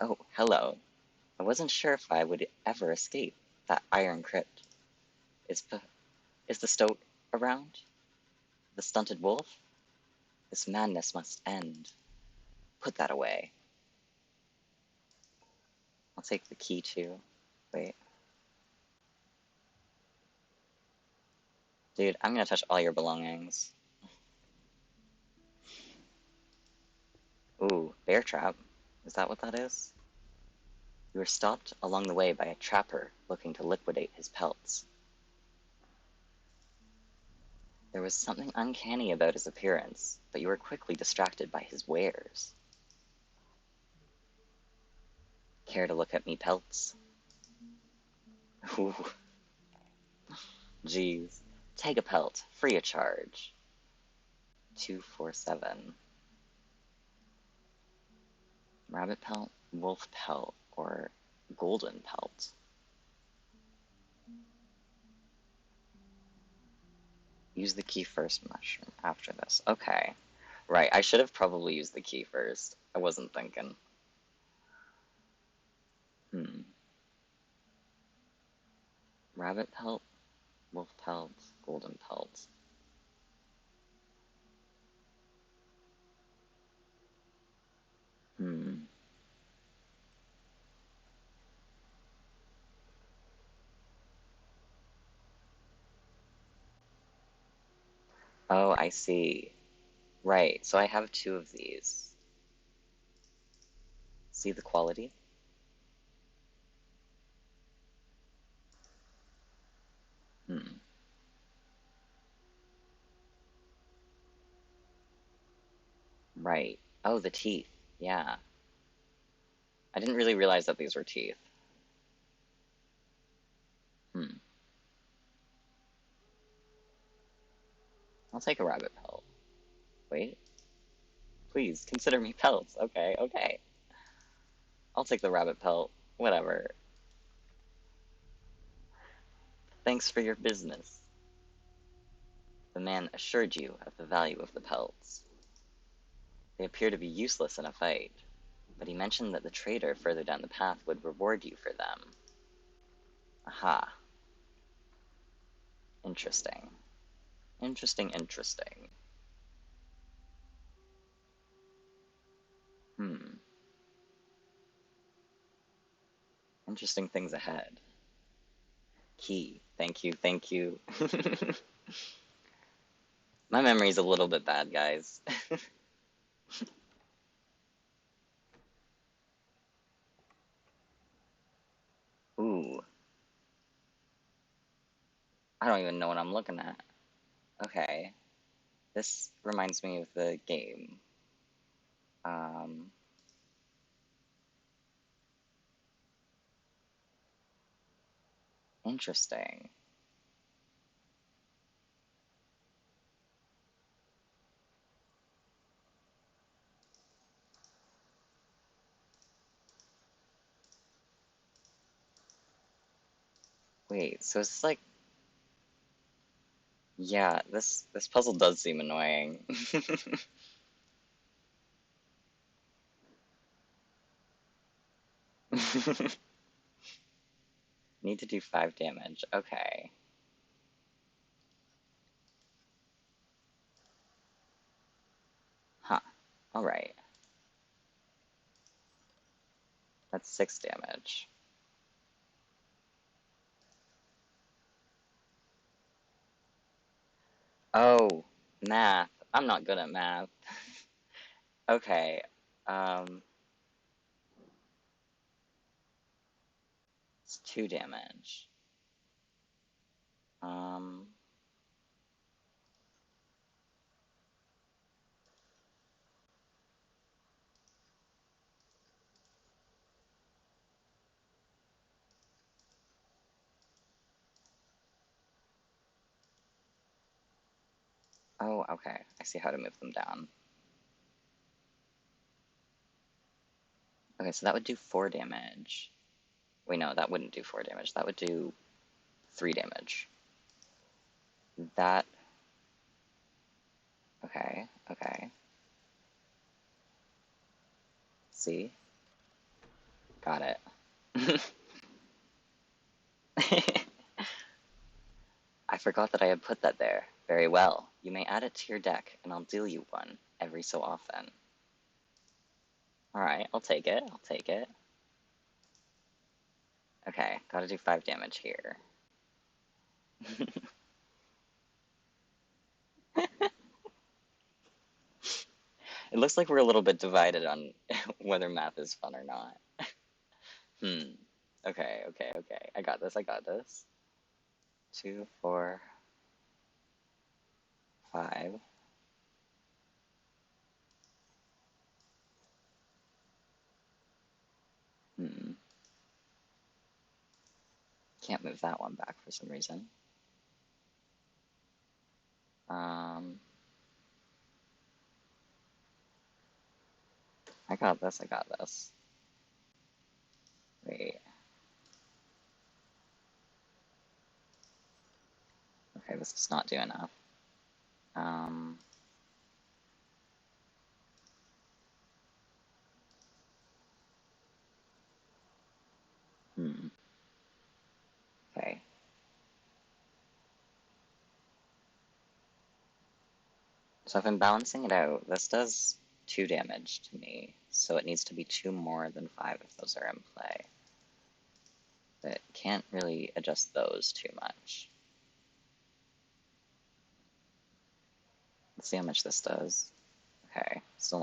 Oh, hello. I wasn't sure if I would ever escape that iron crypt. Is, is the stoat around? The stunted wolf? This madness must end. Put that away. I'll take the key too. Wait. Dude, I'm gonna touch all your belongings. Ooh, bear trap. Is that what that is? You were stopped along the way by a trapper looking to liquidate his pelts. There was something uncanny about his appearance, but you were quickly distracted by his wares. Care to look at me pelts? Ooh. Jeez. Take a pelt, free of charge. 247. Rabbit pelt, wolf pelt, or golden pelt? Use the key first, mushroom, after this. Okay. Right, I should have probably used the key first. I wasn't thinking. Rabbit pelt, wolf pelt, golden pelt. Oh, I see. Right, so I have two of these. See the quality? Hmm. Right. Oh, the teeth. Yeah. I didn't really realize that these were teeth. Hmm. I'll take a rabbit pelt. Wait. Please, consider me pelts. Okay, okay. I'll take the rabbit pelt. Whatever. Thanks for your business. The man assured you of the value of the pelts. They appear to be useless in a fight, but he mentioned that the trader further down the path would reward you for them. Aha. Interesting. Interesting, interesting. Hmm. Interesting things ahead. Key. Thank you, thank you. My memory's a little bit bad, guys. Ooh. I don't even know what I'm looking at. Okay. This reminds me of the game. Um, Interesting. Wait, so it's like, yeah, this puzzle does seem annoying. Need to do 5 damage. Okay. Huh. Alright. That's 6 damage. Oh, math. I'm not good at math. Okay. Um, it's 2 damage. Um, oh, okay. I see how to move them down. Okay, so that would do 4 damage. Wait, no, that wouldn't do 4 damage. That would do 3 damage. That, okay, okay. See? Got it. I forgot that I had put that there. Very well. You may add it to your deck, and I'll deal you one every so often. Alright, I'll take it. I'll take it. Okay, gotta do 5 damage here. It looks like we're a little bit divided on whether math is fun or not. Hmm. Okay, okay, okay. I got this, I got this. 2, 4, 5. Hmm. Can't move that one back for some reason. Um, I got this, I got this. Wait. Okay, this does not do enough. Um, hmm. Okay. So if I'm balancing it out, this does 2 damage to me, so it needs to be 2 more than 5 if those are in play. But can't really adjust those too much. Let's see how much this does. Okay, still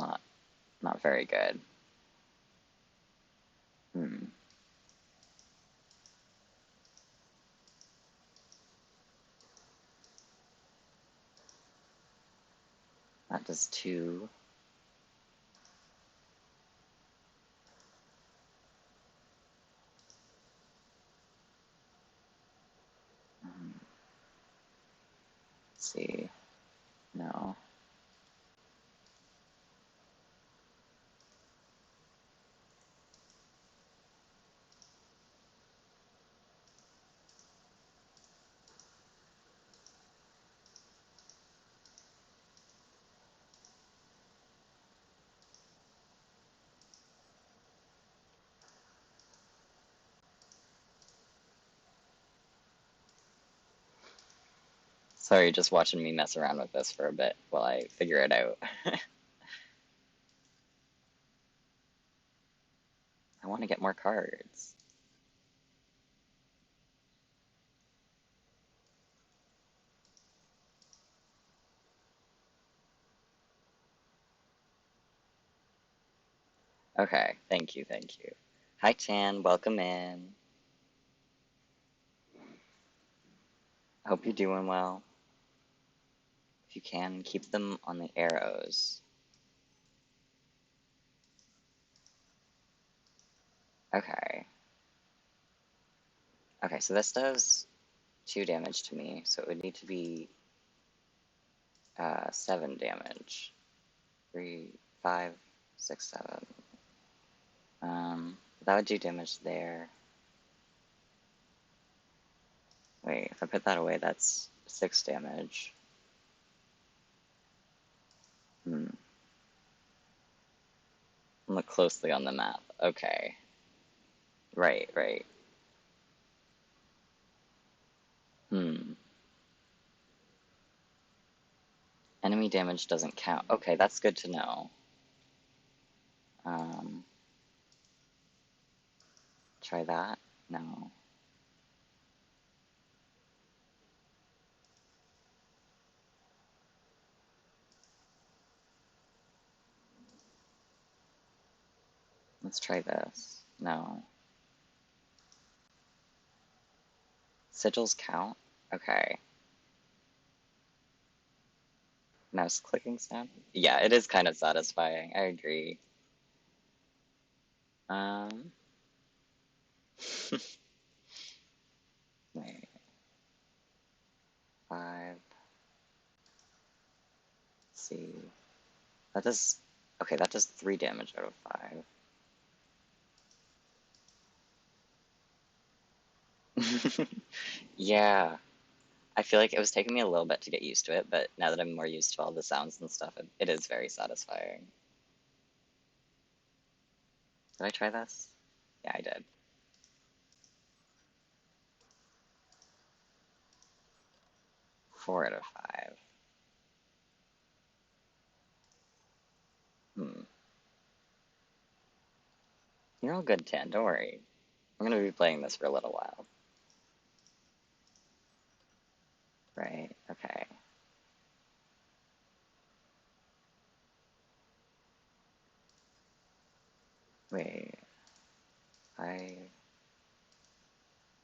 not very good. Hmm. That does 2. Let's see. No. Sorry, just watching me mess around with this for a bit while I figure it out. I want to get more cards. Okay, thank you, thank you. Hi, Tan, welcome in. Hope you're doing well. If you can, keep them on the arrows. Okay. Okay, so this does 2 damage to me, so it would need to be 7 damage. 3, 5, 6, 7. That would do damage there. Wait, if I put that away, that's 6 damage. Look closely on the map. Okay. Right, right. Enemy damage doesn't count. Okay, that's good to know. Um, Try that? No. Let's try this. No. Sigils count? Okay. Mouse clicking sound? Yeah, it is kind of satisfying. I agree. Um, Wait. 5. Let's see. That does. Okay, that does 3 damage out of 5. Yeah. I feel like it was taking me a little bit to get used to it, but now that I'm more used to all the sounds and stuff, it is very satisfying. Did I try this? Yeah, I did. 4 out of 5. Hmm. You're all good, Tan. Don't worry. I'm gonna be playing this for a little while. Right, okay. Wait. I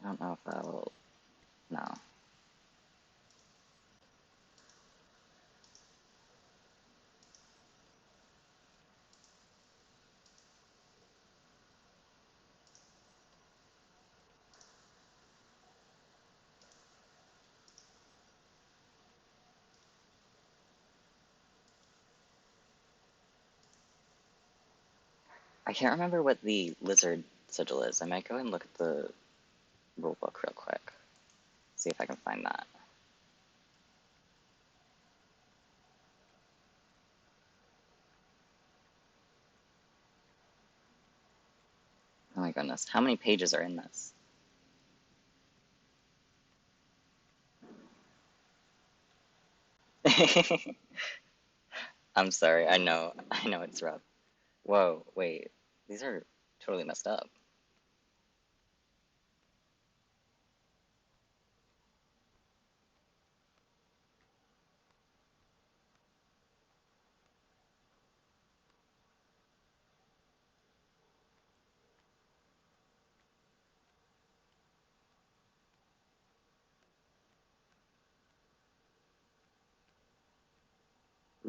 don't know if that'll... No. I can't remember what the lizard sigil is. I might go and look at the rulebook real quick. See if I can find that. Oh my goodness. How many pages are in this? I'm sorry. I know it's rough. Whoa, wait. These are totally messed up.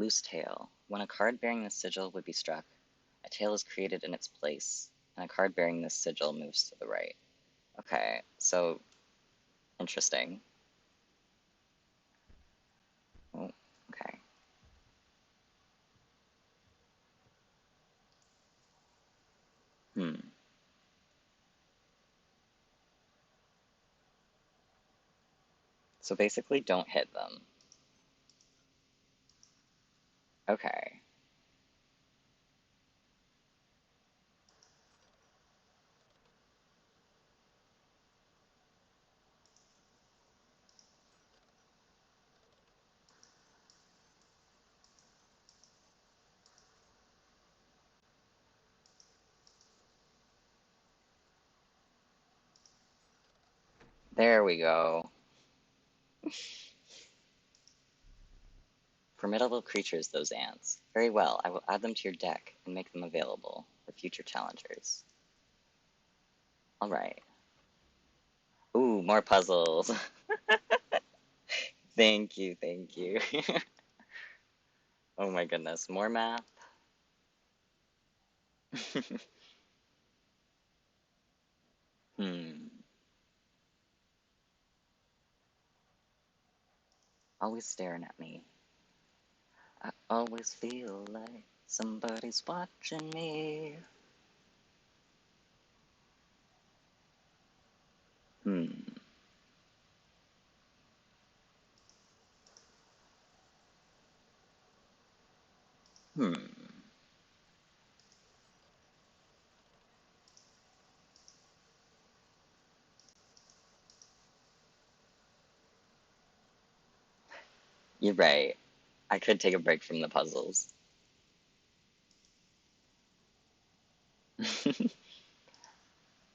Loose tail. When a card bearing this sigil would be struck, a tail is created in its place, and a card bearing this sigil moves to the right. Okay, so interesting. Oh, okay. Hmm. So basically, don't hit them. Okay. There we go. Formidable creatures, those ants. Very well, I will add them to your deck and make them available for future challengers. Alright. Ooh, more puzzles. Thank you, thank you. Oh my goodness, more math? Hmm. Always staring at me. I always feel like somebody's watching me. Hmm. Hmm. You're right. I could take a break from the puzzles.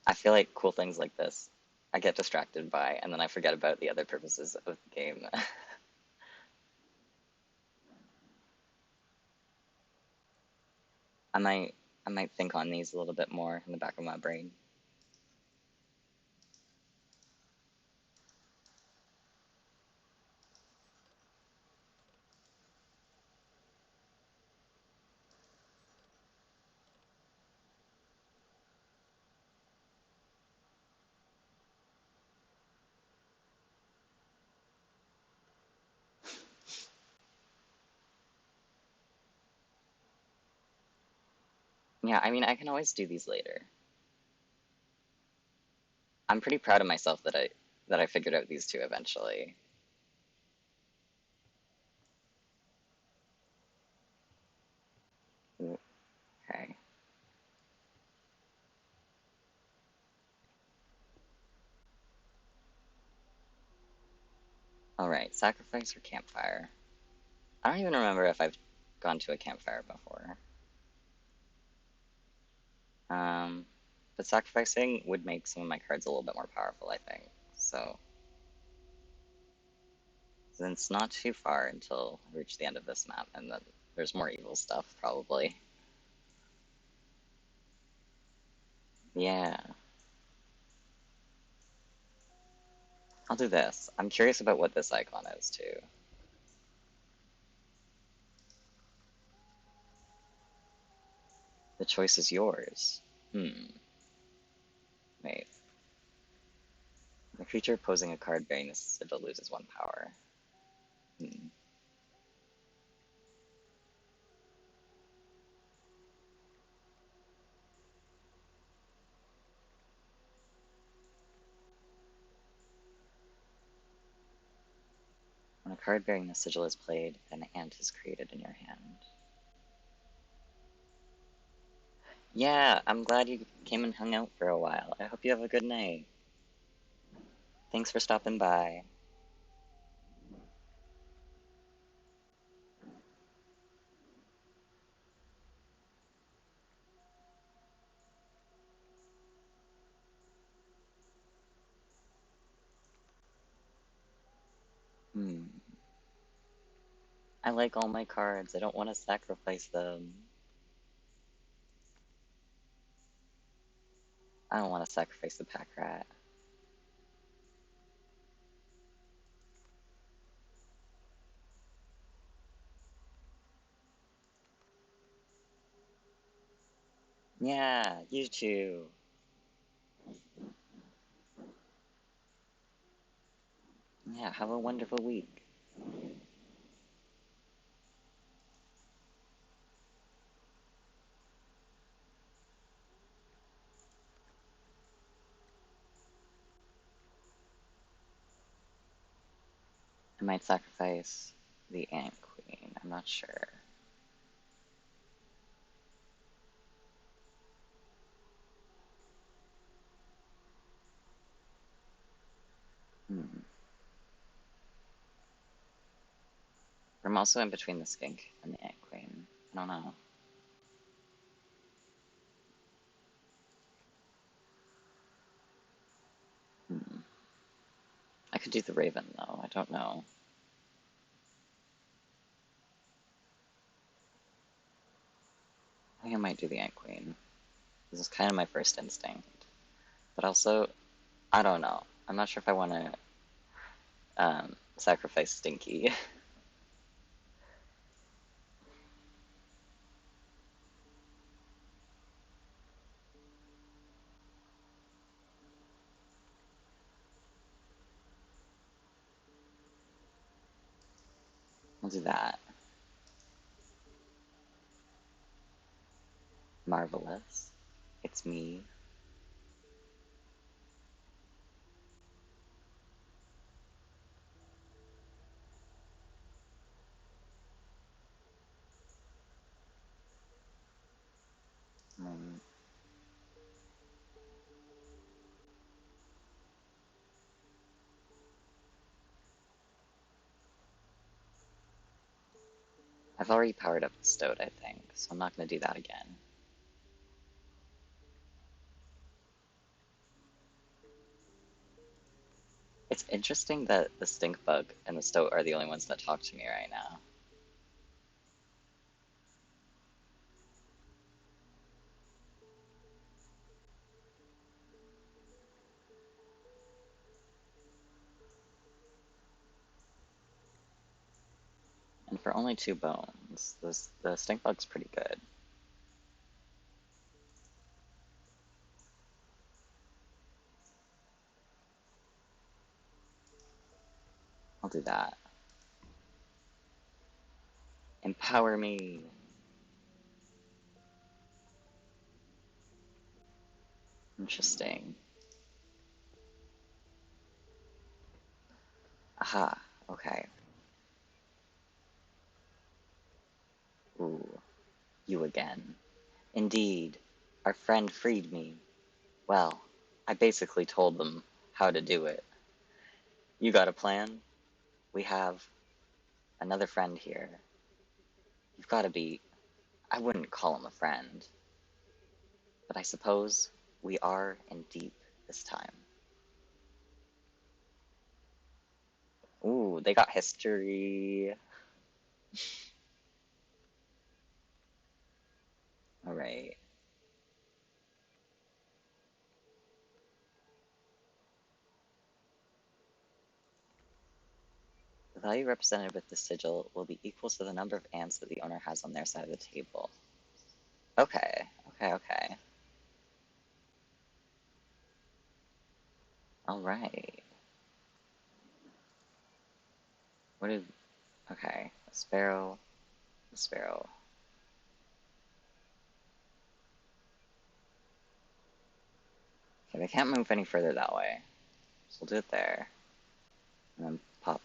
I feel like cool things like this I get distracted by, and then I forget about the other purposes of the game. I might I might think on these a little bit more in the back of my brain. Yeah, I mean I can always do these later. I'm pretty proud of myself that I figured out these two eventually. Ooh, okay. Alright, sacrifice or campfire? I don't even remember if I've gone to a campfire before. Um, but sacrificing would make some of my cards a little bit more powerful, I think. So, then it's not too far until I reach the end of this map, and then there's more evil stuff, probably. Yeah, I'll do this. I'm curious about what this icon is, too. The choice is yours. Hmm, wait. The creature opposing a card bearing this sigil loses one power. Hmm. When a card bearing this sigil is played, an ant is created in your hand. Yeah, I'm glad you came and hung out for a while. I hope you have a good night. Thanks for stopping by. Hmm. I like all my cards. I don't want to sacrifice them. I don't want to sacrifice the pack rat. Yeah, you too. Yeah, have a wonderful week. I might sacrifice the Ant Queen. I'm not sure. Hmm. I'm also in between the Skink and the Ant Queen. I don't know. Hmm. I could do the Raven, though. I don't know. I think I might do the Ant Queen. This is kind of my first instinct. But also, I don't know. I'm not sure if I want to sacrifice Stinky. I'll do that. Marvelous. It's me. Um, I've already powered up the Stoat, I think, so I'm not going to do that again. It's interesting that the Stink Bug and the Stoat are the only ones that talk to me right now. And for only 2 bones, the Stink Bug's pretty good. I'll do that. Empower me! Interesting. Aha, okay. Ooh, you again. Indeed, our friend freed me. Well, I basically told them how to do it. You got a plan? We have another friend here. You've got to be. I wouldn't call him a friend, but I suppose we are in deep this time. Ooh, they got history. Alright. The value represented with the sigil will be equal to the number of ants that the owner has on their side of the table. Okay, okay. Alright. What is. Okay, a sparrow, a sparrow. Okay, they can't move any further that way. So we'll do it there. And then pop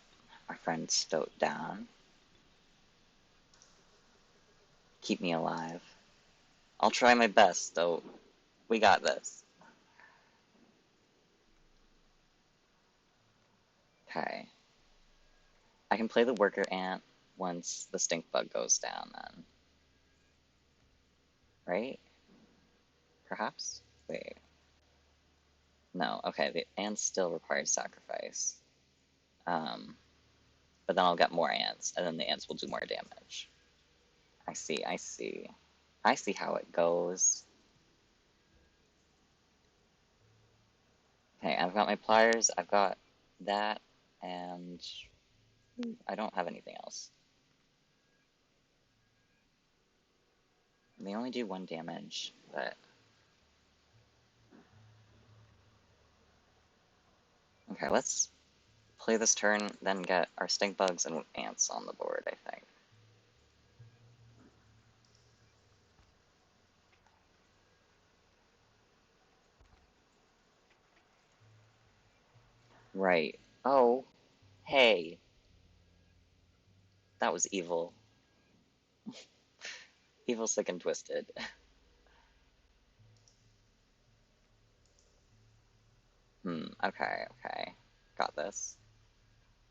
our friend Stoat down. Keep me alive. I'll try my best, Stoat. We got this. Okay. I can play the worker ant once the stink bug goes down then. Right? Perhaps? Wait. No, okay, the ants still require sacrifice. Um, but then I'll get more ants, and then the ants will do more damage. I see, I see. I see how it goes. Okay, I've got my pliers, I've got that, and I don't have anything else. They only do 1 damage, but... Okay, let's play this turn, then get our stink bugs and ants on the board, I think. Right. Oh, hey. That was evil. Evil, sick, and twisted. Okay, okay. Got this.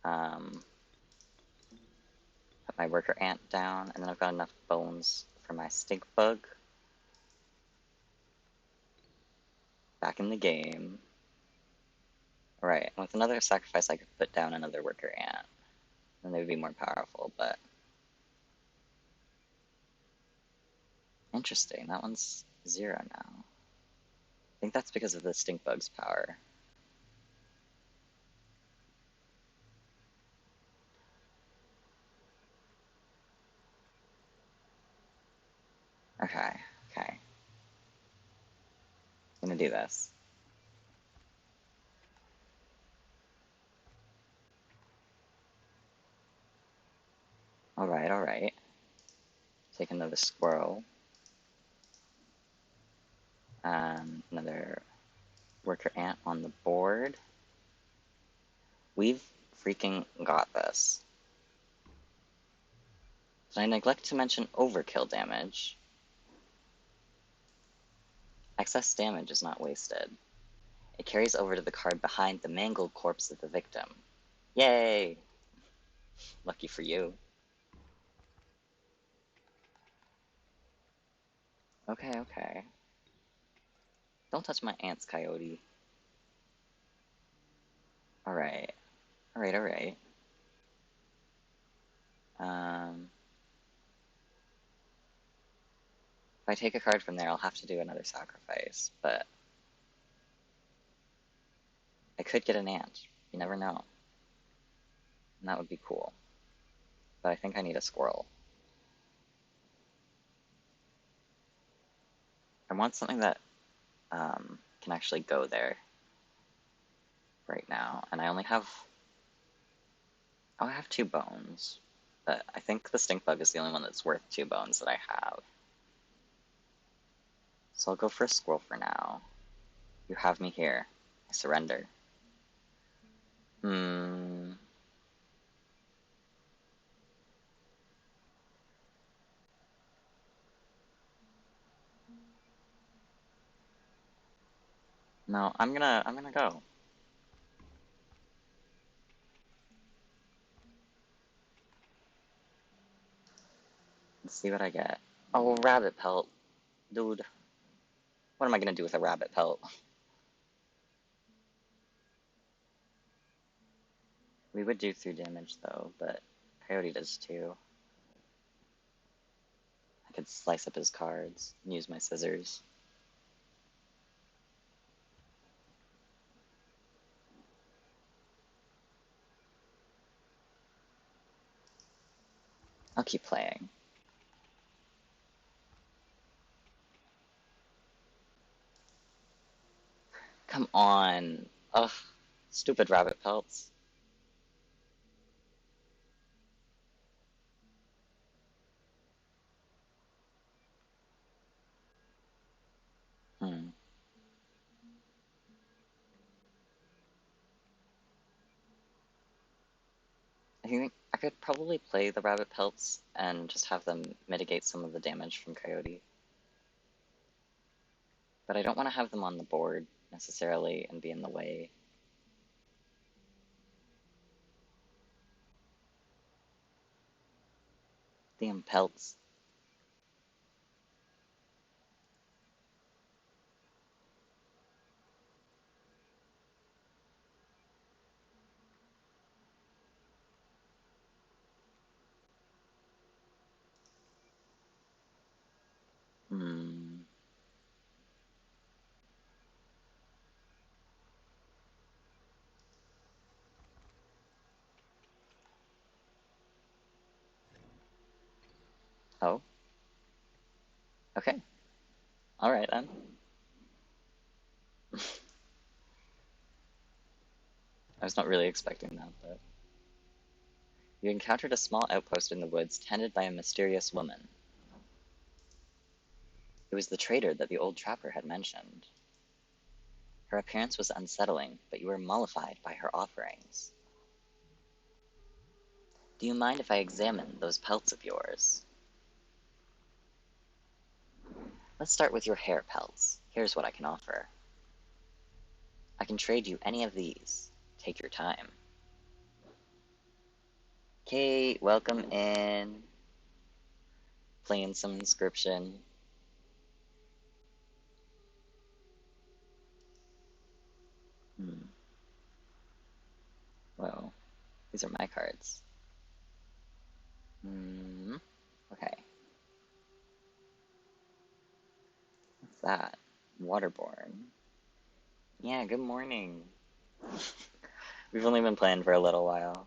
Put my worker ant down, and then I've got enough bones for my stink bug. Back in the game. Right, with another sacrifice I could put down another worker ant. Then they would be more powerful, but... Interesting, that one's 0 now. I think that's because of the stink bug's power. Okay, okay. I'm gonna do this. Alright, alright. Take another squirrel. Another worker ant on the board. We've freaking got this. Did I neglect to mention overkill damage? Excess damage is not wasted. It carries over to the card behind the mangled corpse of the victim. Yay! Lucky for you. Okay, okay. Don't touch my ants, Coyote. Alright. Alright, alright. If I take a card from there, I'll have to do another sacrifice, but... I could get an ant. You never know. And that would be cool. But I think I need a squirrel. I want something that can actually go there right now. And I only have... Oh, I have 2 bones. But I think the stink bug is the only one that's worth 2 bones that I have. So I'll go for a squirrel for now. You have me here. I surrender. No, I'm gonna go. Let's see what I get. Oh, rabbit pelt. Dude. What am I gonna do with a rabbit pelt? We would do 3 damage though, but Coyote does too. I could slice up his cards and use my scissors. I'll keep playing. Come on. Ugh. Stupid rabbit pelts. I think I could probably play the rabbit pelts and just have them mitigate some of the damage from Coyote. But I don't want to have them on the board, necessarily, and be in the way. Damn pelts. Oh? Okay. Alright then. I was not really expecting that, but... You encountered a small outpost in the woods tended by a mysterious woman. It was the trader that the old trapper had mentioned. Her appearance was unsettling, but you were mollified by her offerings. Do you mind if I examine those pelts of yours? Let's start with your hair pelts. Here's what I can offer. I can trade you any of these. Take your time. Kate, welcome in. Playing some Inscryption. Well, these are my cards. Okay. What's that? Waterborne. Yeah, good morning. We've only been playing for a little while.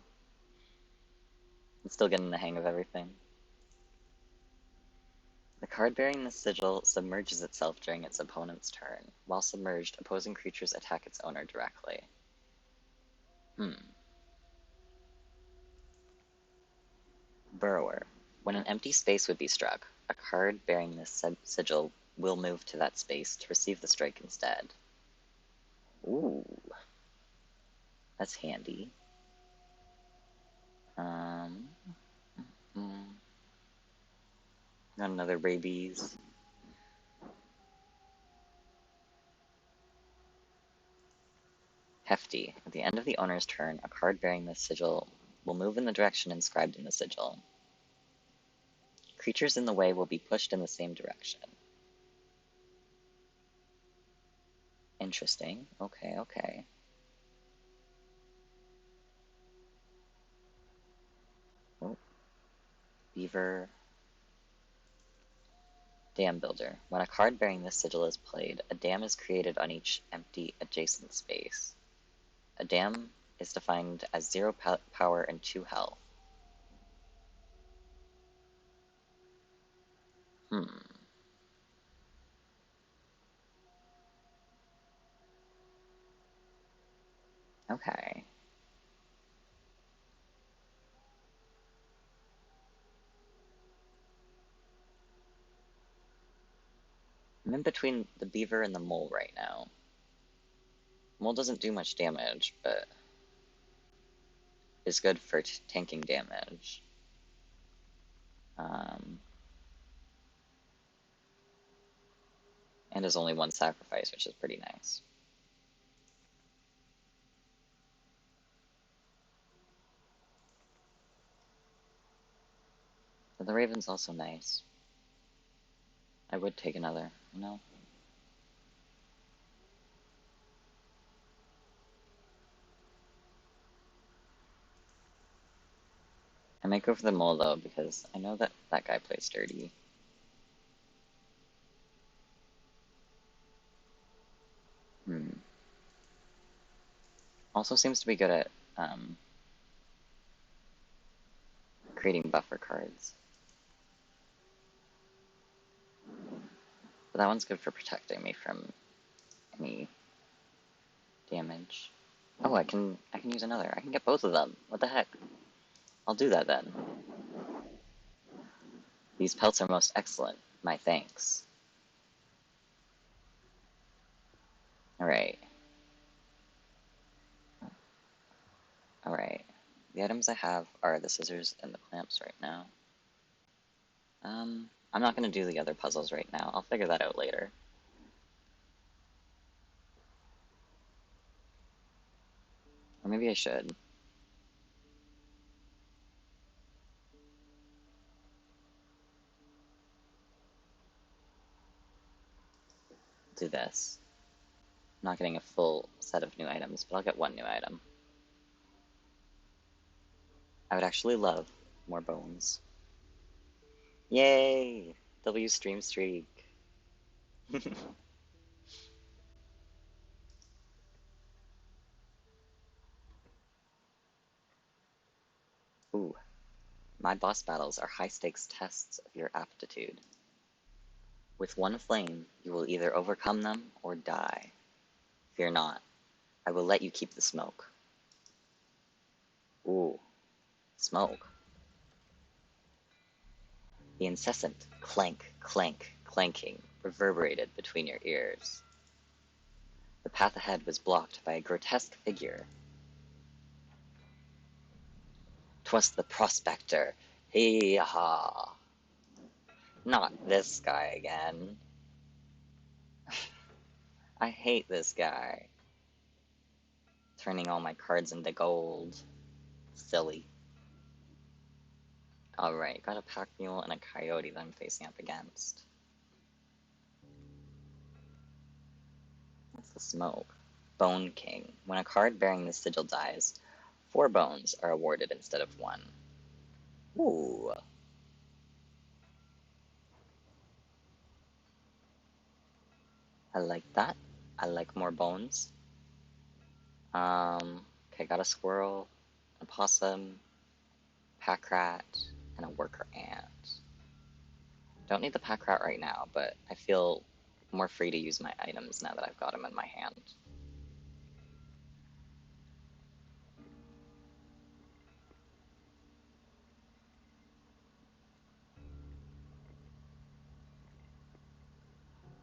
I'm still getting the hang of everything. The card bearing the sigil submerges itself during its opponent's turn. While submerged, opposing creatures attack its owner directly. Burrower. When an empty space would be struck, a card bearing this sigil will move to that space to receive the strike instead. Ooh. That's handy. Got another rabies. Hefty. At the end of the owner's turn, a card bearing this sigil will move in the direction inscribed in the sigil. Creatures in the way will be pushed in the same direction. Interesting. Okay, okay. Oh. Beaver. Dam Builder. When a card bearing this sigil is played, a dam is created on each empty adjacent space. A dam is defined as 0 power and 2 health. Okay. I'm in between the beaver and the mole right now. Mole doesn't do much damage, but is good for tanking damage. And is only 1 sacrifice, which is pretty nice. But the Raven's also nice. I would take another, you know? I might go for the mole though, because I know that that guy plays dirty. Also seems to be good at creating buffer cards. But that one's good for protecting me from any damage. Oh, I can use another. I can get both of them. What the heck? I'll do that then. These pelts are most excellent. My thanks. Alright. Alright. The items I have are the scissors and the clamps right now. I'm not going to do the other puzzles right now. I'll figure that out later. Or maybe I should. Do this. I'm not getting a full set of new items, but I'll get 1 new item. I would actually love more bones. Yay! W stream streak. Ooh. My boss battles are high-stakes tests of your aptitude. With one flame, you will either overcome them or die. Fear not. I will let you keep the smoke. Ooh, smoke. The incessant clank, clank, clanking reverberated between your ears. The path ahead was blocked by a grotesque figure. 'Twas the prospector. Hee-haw. Not this guy again. I hate this guy. Turning all my cards into gold. Silly. Alright, got a pack mule and a coyote that I'm facing up against. What's the smoke? Bone King. When a card bearing this sigil dies, 4 bones are awarded instead of 1. Ooh. I like that. I like more bones. Okay, got a squirrel, a possum, pack rat, and a worker ant. Don't need the pack rat right now, but I feel more free to use my items now that I've got them in my hand.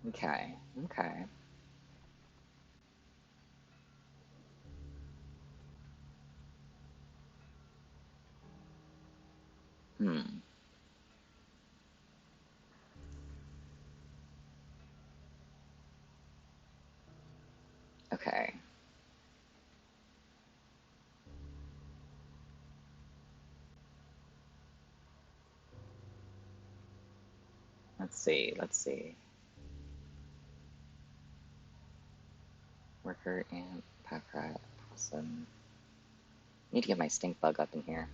Okay, okay. Hmm. Okay. Let's see, let's see. Worker, ant, pack rat, possum. Need to get my stink bug up in here.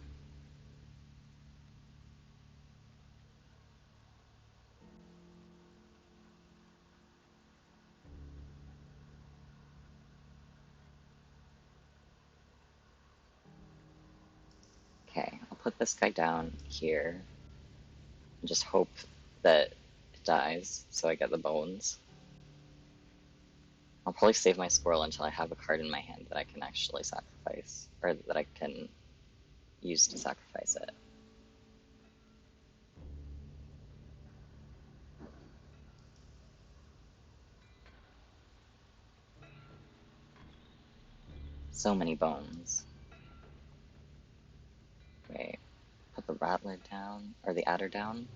Okay, I'll put this guy down here and just hope that it dies so I get the bones. I'll probably save my squirrel until I have a card in my hand that I can actually sacrifice, or that I can use to sacrifice it. So many bones. Wait, put the rattler down, or the adder down.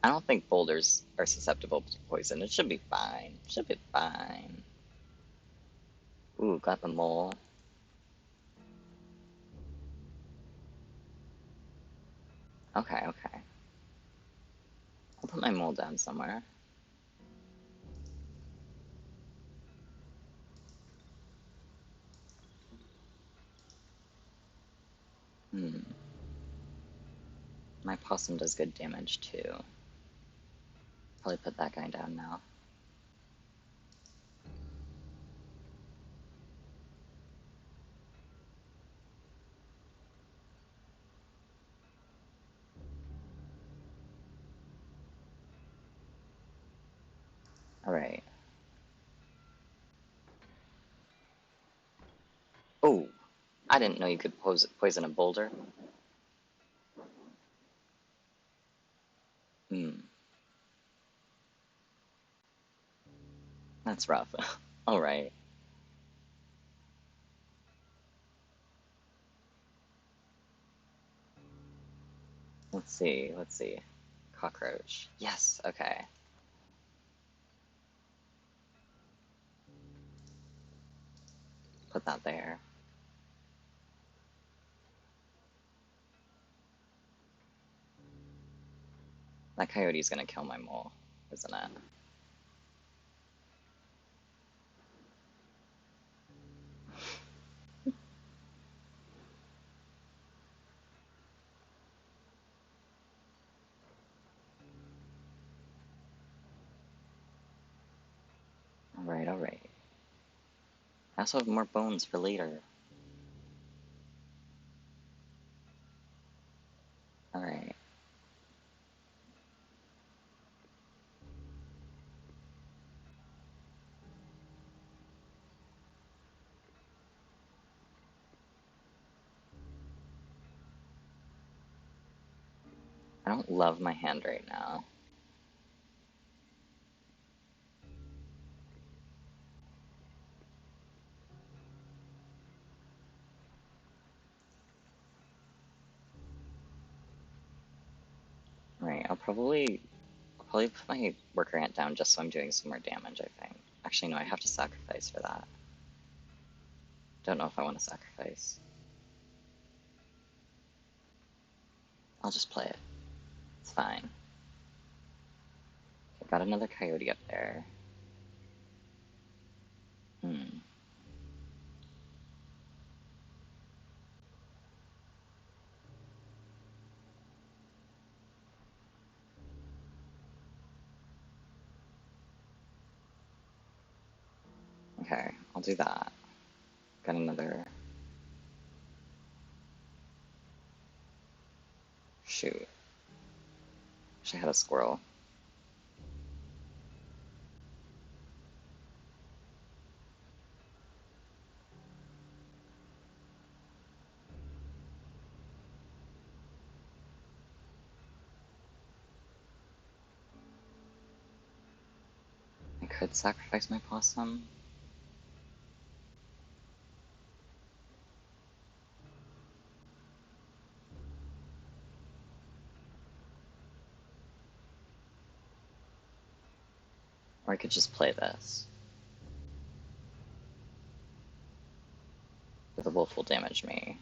I don't think boulders are susceptible to poison. It should be fine. Should be fine. Ooh, got the mole. Okay, okay. I'll put my mole down somewhere. Hmm. My possum does good damage too. Probably put that guy down now. Alright. Oh! I didn't know you could poison a boulder. Hmm. That's rough. Alright. Let's see, let's see. Cockroach. Yes, okay. Put that there. That coyote's gonna kill my mole, isn't it? Alright, alright. I also have more bones for later. I don't love my hand right now. Right, I'll probably put my worker ant down just so I'm doing some more damage, I think. Actually, no, I have to sacrifice for that. Don't know if I want to sacrifice. I'll just play it. It's fine. I've got another coyote up there. Okay, I'll do that. Got another... Shoot. Wish I had a squirrel. I could sacrifice my possum. Or I could just play this. But the wolf will damage me.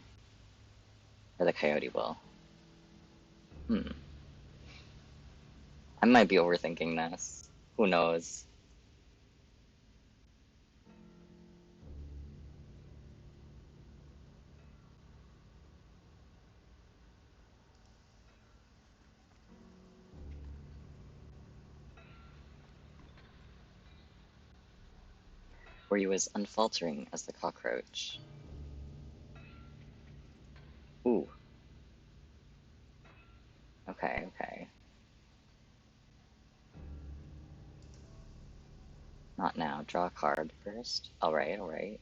Or the coyote will. I might be overthinking this. Who knows? Were you as unfaltering as the cockroach? Ooh. Okay, okay. Not now. Draw a card first. Alright, alright.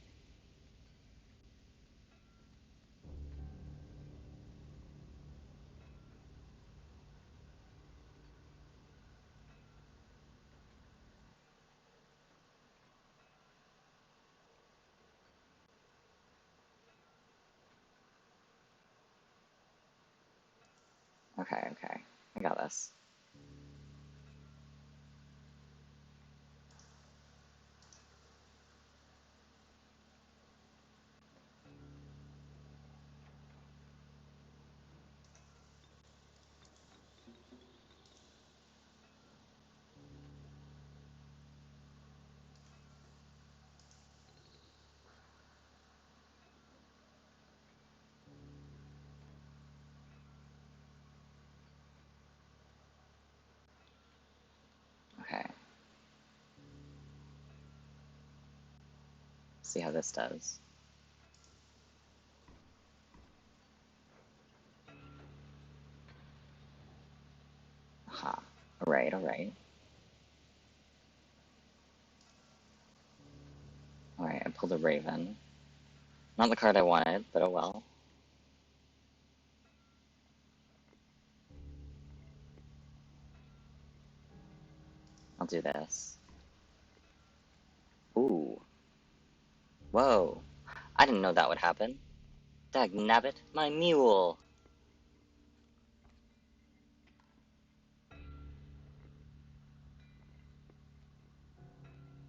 Okay, okay. I got this. Okay. See how this does. Aha. Alright, alright. Alright, I pulled a raven. Not the card I wanted, but oh well. I'll do this. Ooh. Whoa. I didn't know that would happen. Dagnabbit, my mule!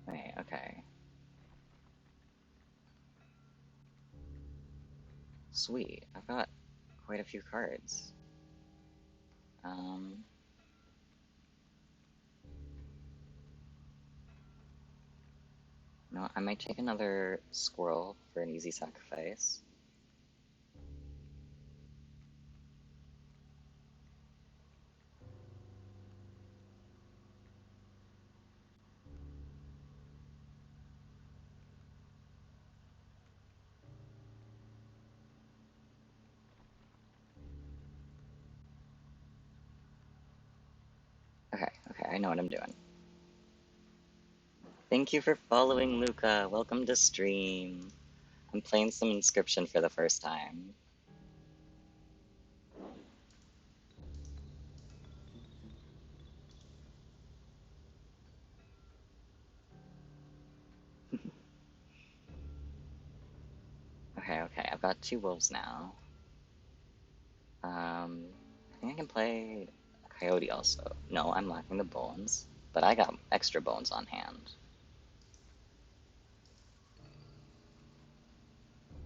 Wait, okay. Sweet. I've got quite a few cards. No, I might take another squirrel for an easy sacrifice. Okay, okay, I know what I'm doing. Thank you for following, Luca. Welcome to stream. I'm playing some Inscryption for the first time. Okay, I've got 2 wolves now. I think I can play a coyote also. No, I'm lacking the bones, but I got extra bones on hand.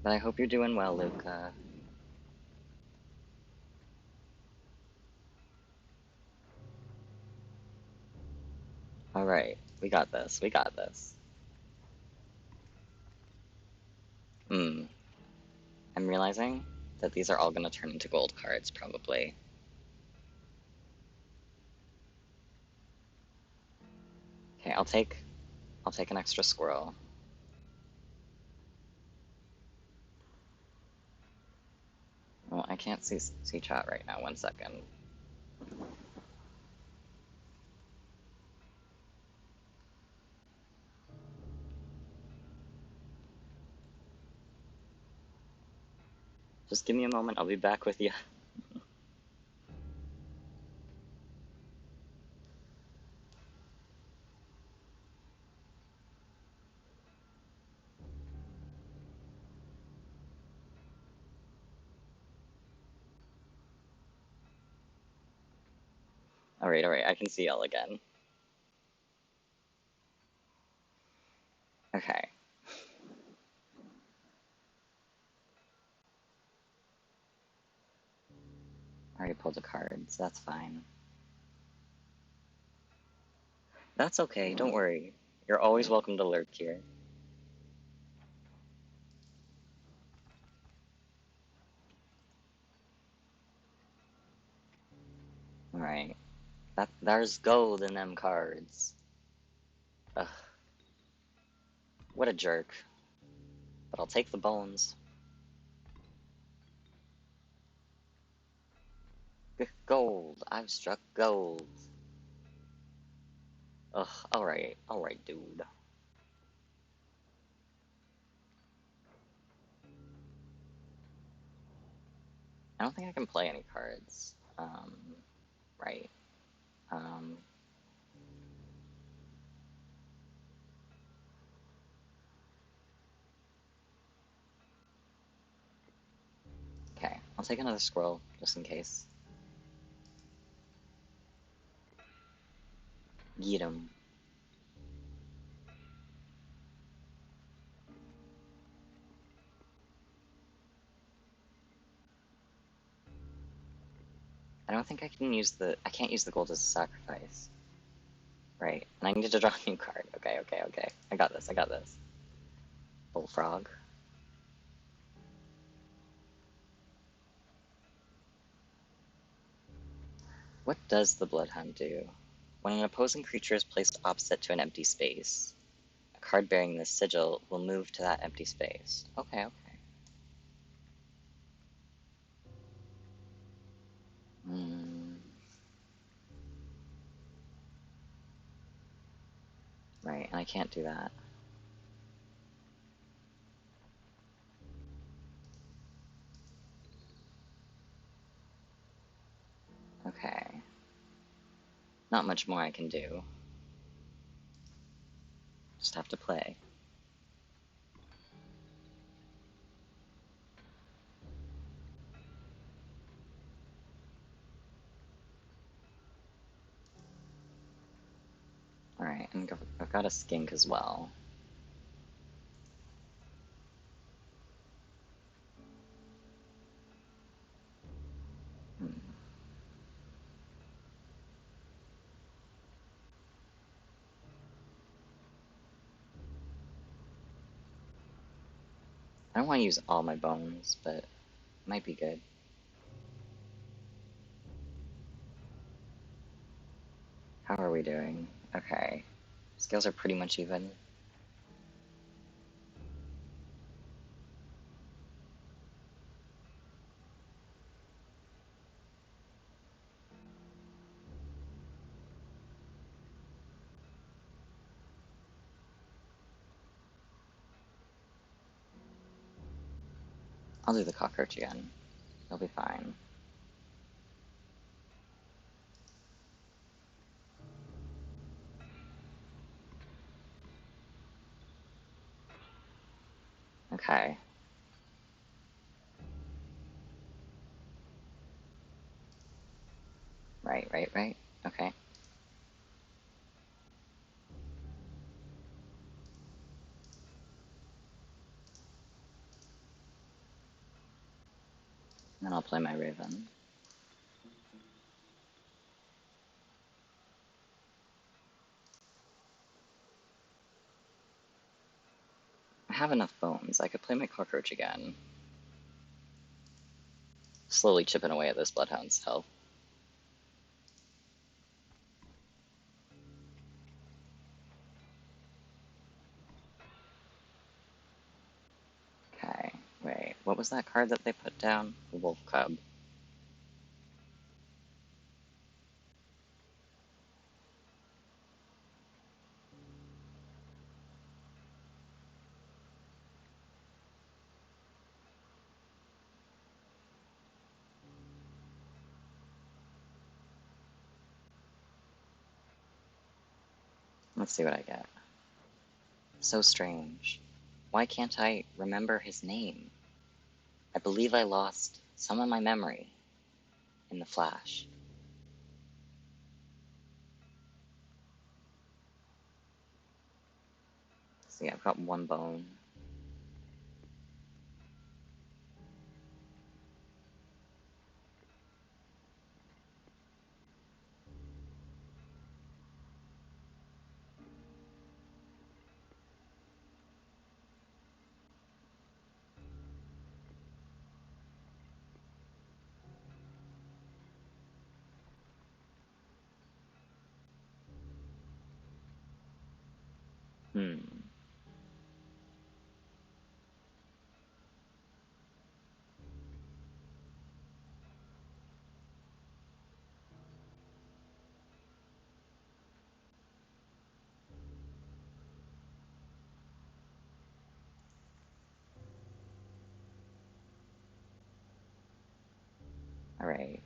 But I hope you're doing well, Luca. Alright, we got this, we got this. I'm realizing that these are all gonna turn into gold cards, probably. Okay, I'll take an extra squirrel. Well, I can't see chat right now, 1 second. Just give me a moment, I'll be back with you. Alright, I can see y'all again. Okay. I already pulled a card, so that's fine. That's okay, don't worry. You're always welcome to lurk here. Alright. There's gold in them cards. Ugh. What a jerk. But I'll take the bones. Gold. I've struck gold. Ugh, alright, dude. I don't think I can play any cards. Right. Um, okay, I'll take another scroll, just in case. Get him. I don't think I can use I can't use the gold as a sacrifice. Right, and I need to draw a new card. Okay. I got this. Bullfrog. What does the Bloodhound do? When an opposing creature is placed opposite to an empty space, a card bearing this sigil will move to that empty space. Okay. Right, and I can't do that. Okay. Not much more I can do. Just have to play. Alright, and I've got a skink as well. I don't want to use all my bones, but it might be good. How are we doing? Okay. Scales are pretty much even. I'll do the cockroach again. It'll be fine. Okay. Right. Okay. Then I'll play my Raven. I have enough bones. I could play my Cockroach again. Slowly chipping away at this Bloodhound's health. Okay, wait. What was that card that they put down? The Wolf Cub. Let's see what I get. So strange. Why can't I remember his name? I believe I lost some of my memory in the flash. See, I've got one bone. Hmm. Alright.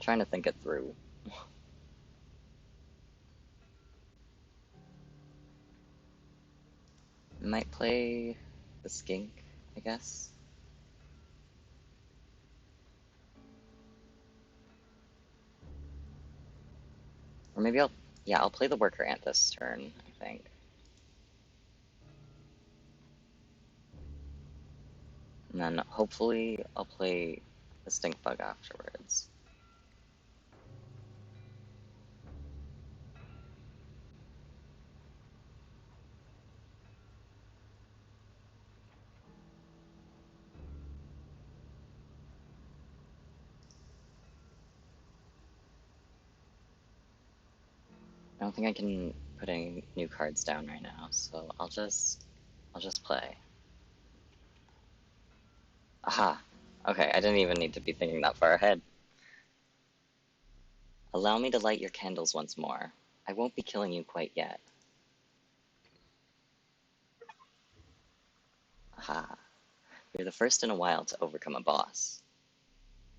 Trying to think it through. Might play the Skink, I guess. Or maybe I'll play the Worker Ant this turn, I think. And then hopefully I'll play the Stink Bug afterwards. I don't think I can put any new cards down right now, so I'll just play. Aha! Okay, I didn't even need to be thinking that far ahead. Allow me to light your candles once more. I won't be killing you quite yet. Aha. You're the first in a while to overcome a boss.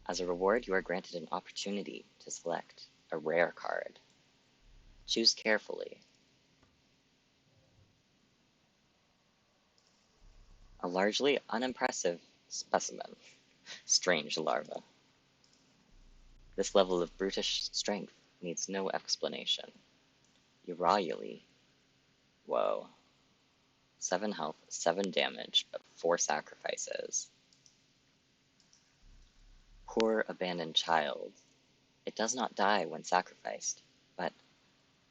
As a reward, you are granted an opportunity to select a rare card. Choose carefully. A largely unimpressive specimen. Strange larva. This level of brutish strength needs no explanation. Urauli. Whoa. 7 health, 7 damage, but 4 sacrifices. Poor abandoned child. It does not die when sacrificed, but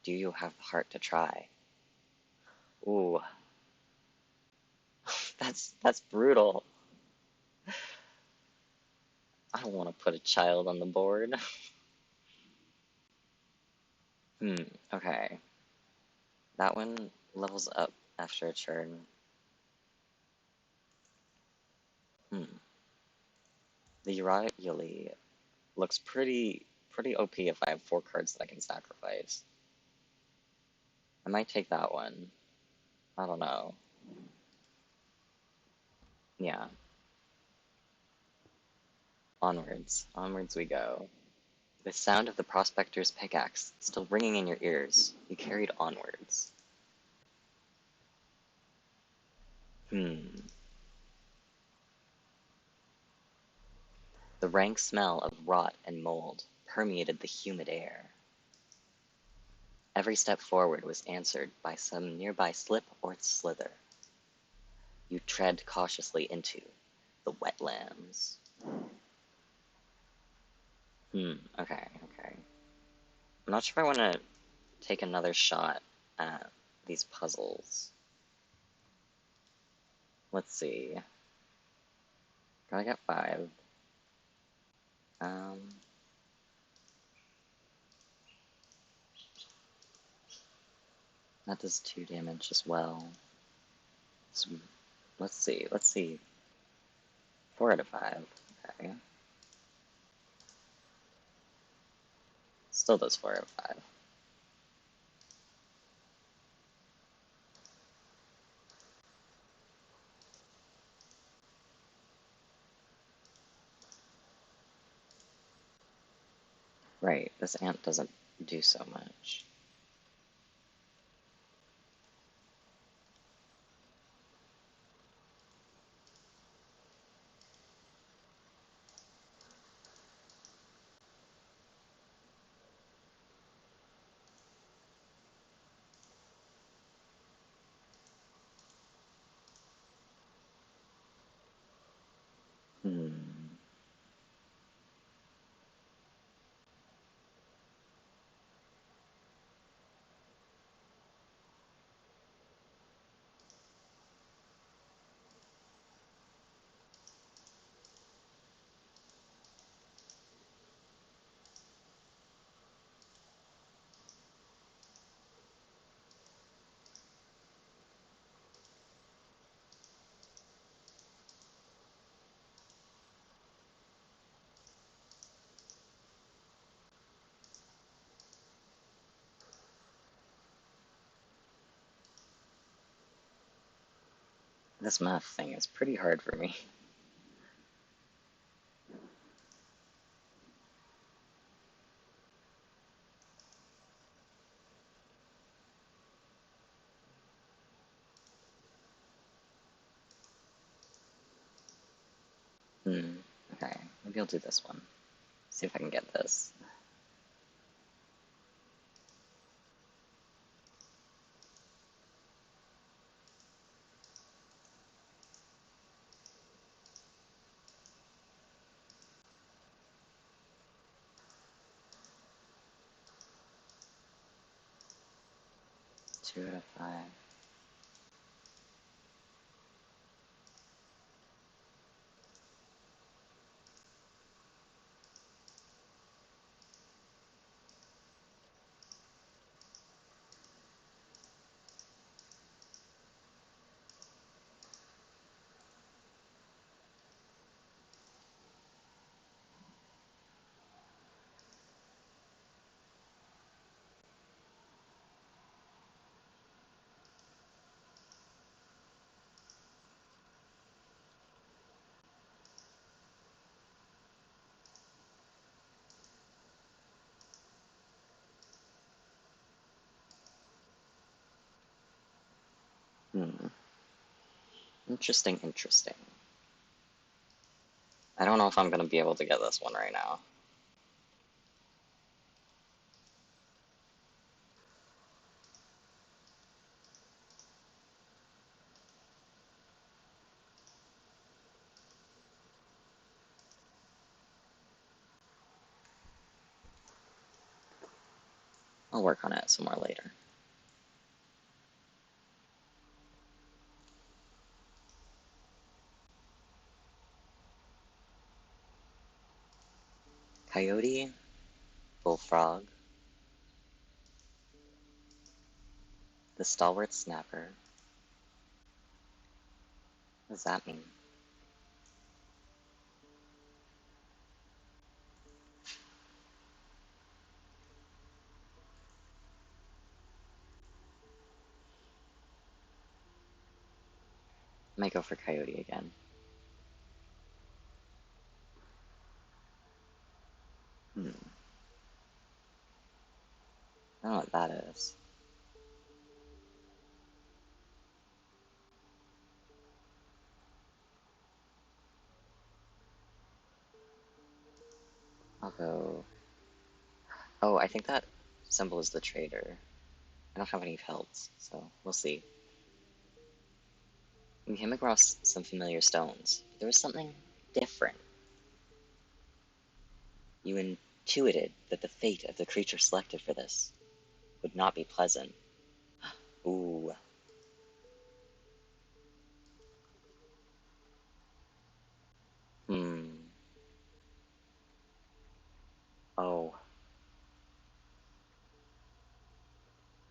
do you have the heart to try? Ooh. That's brutal. I don't want to put a child on the board. Okay. That one levels up after a turn. The Urauli looks pretty OP if I have 4 cards that I can sacrifice. I might take that one. I don't know. Yeah. Onwards. Onwards we go. The sound of the prospector's pickaxe still ringing in your ears, you carried onwards. The rank smell of rot and mold permeated the humid air. Every step forward was answered by some nearby slip or slither. You tread cautiously into the wetlands. Okay. I'm not sure if I want to take another shot at these puzzles. Let's see. Gotta get 5. That does 2 damage as well. So, let's see. 4 out of 5. Okay. Still does 4 out of 5. Right, this ant doesn't do so much. This math thing is pretty hard for me. Okay, maybe I'll do this one. See if I can get this. Two out of 5. Interesting. I don't know if I'm gonna be able to get this one right now. I'll work on it some more later. Coyote, bullfrog, the stalwart snapper. What does that mean? might go for Coyote again. Hmm. I don't know what that is. I'll go... Oh, I think that symbol is the trader. I don't have any pelts, so we'll see. We came across some familiar stones. There was something different. You intuited that the fate of the creature selected for this would not be pleasant. Ooh. Hmm. Oh.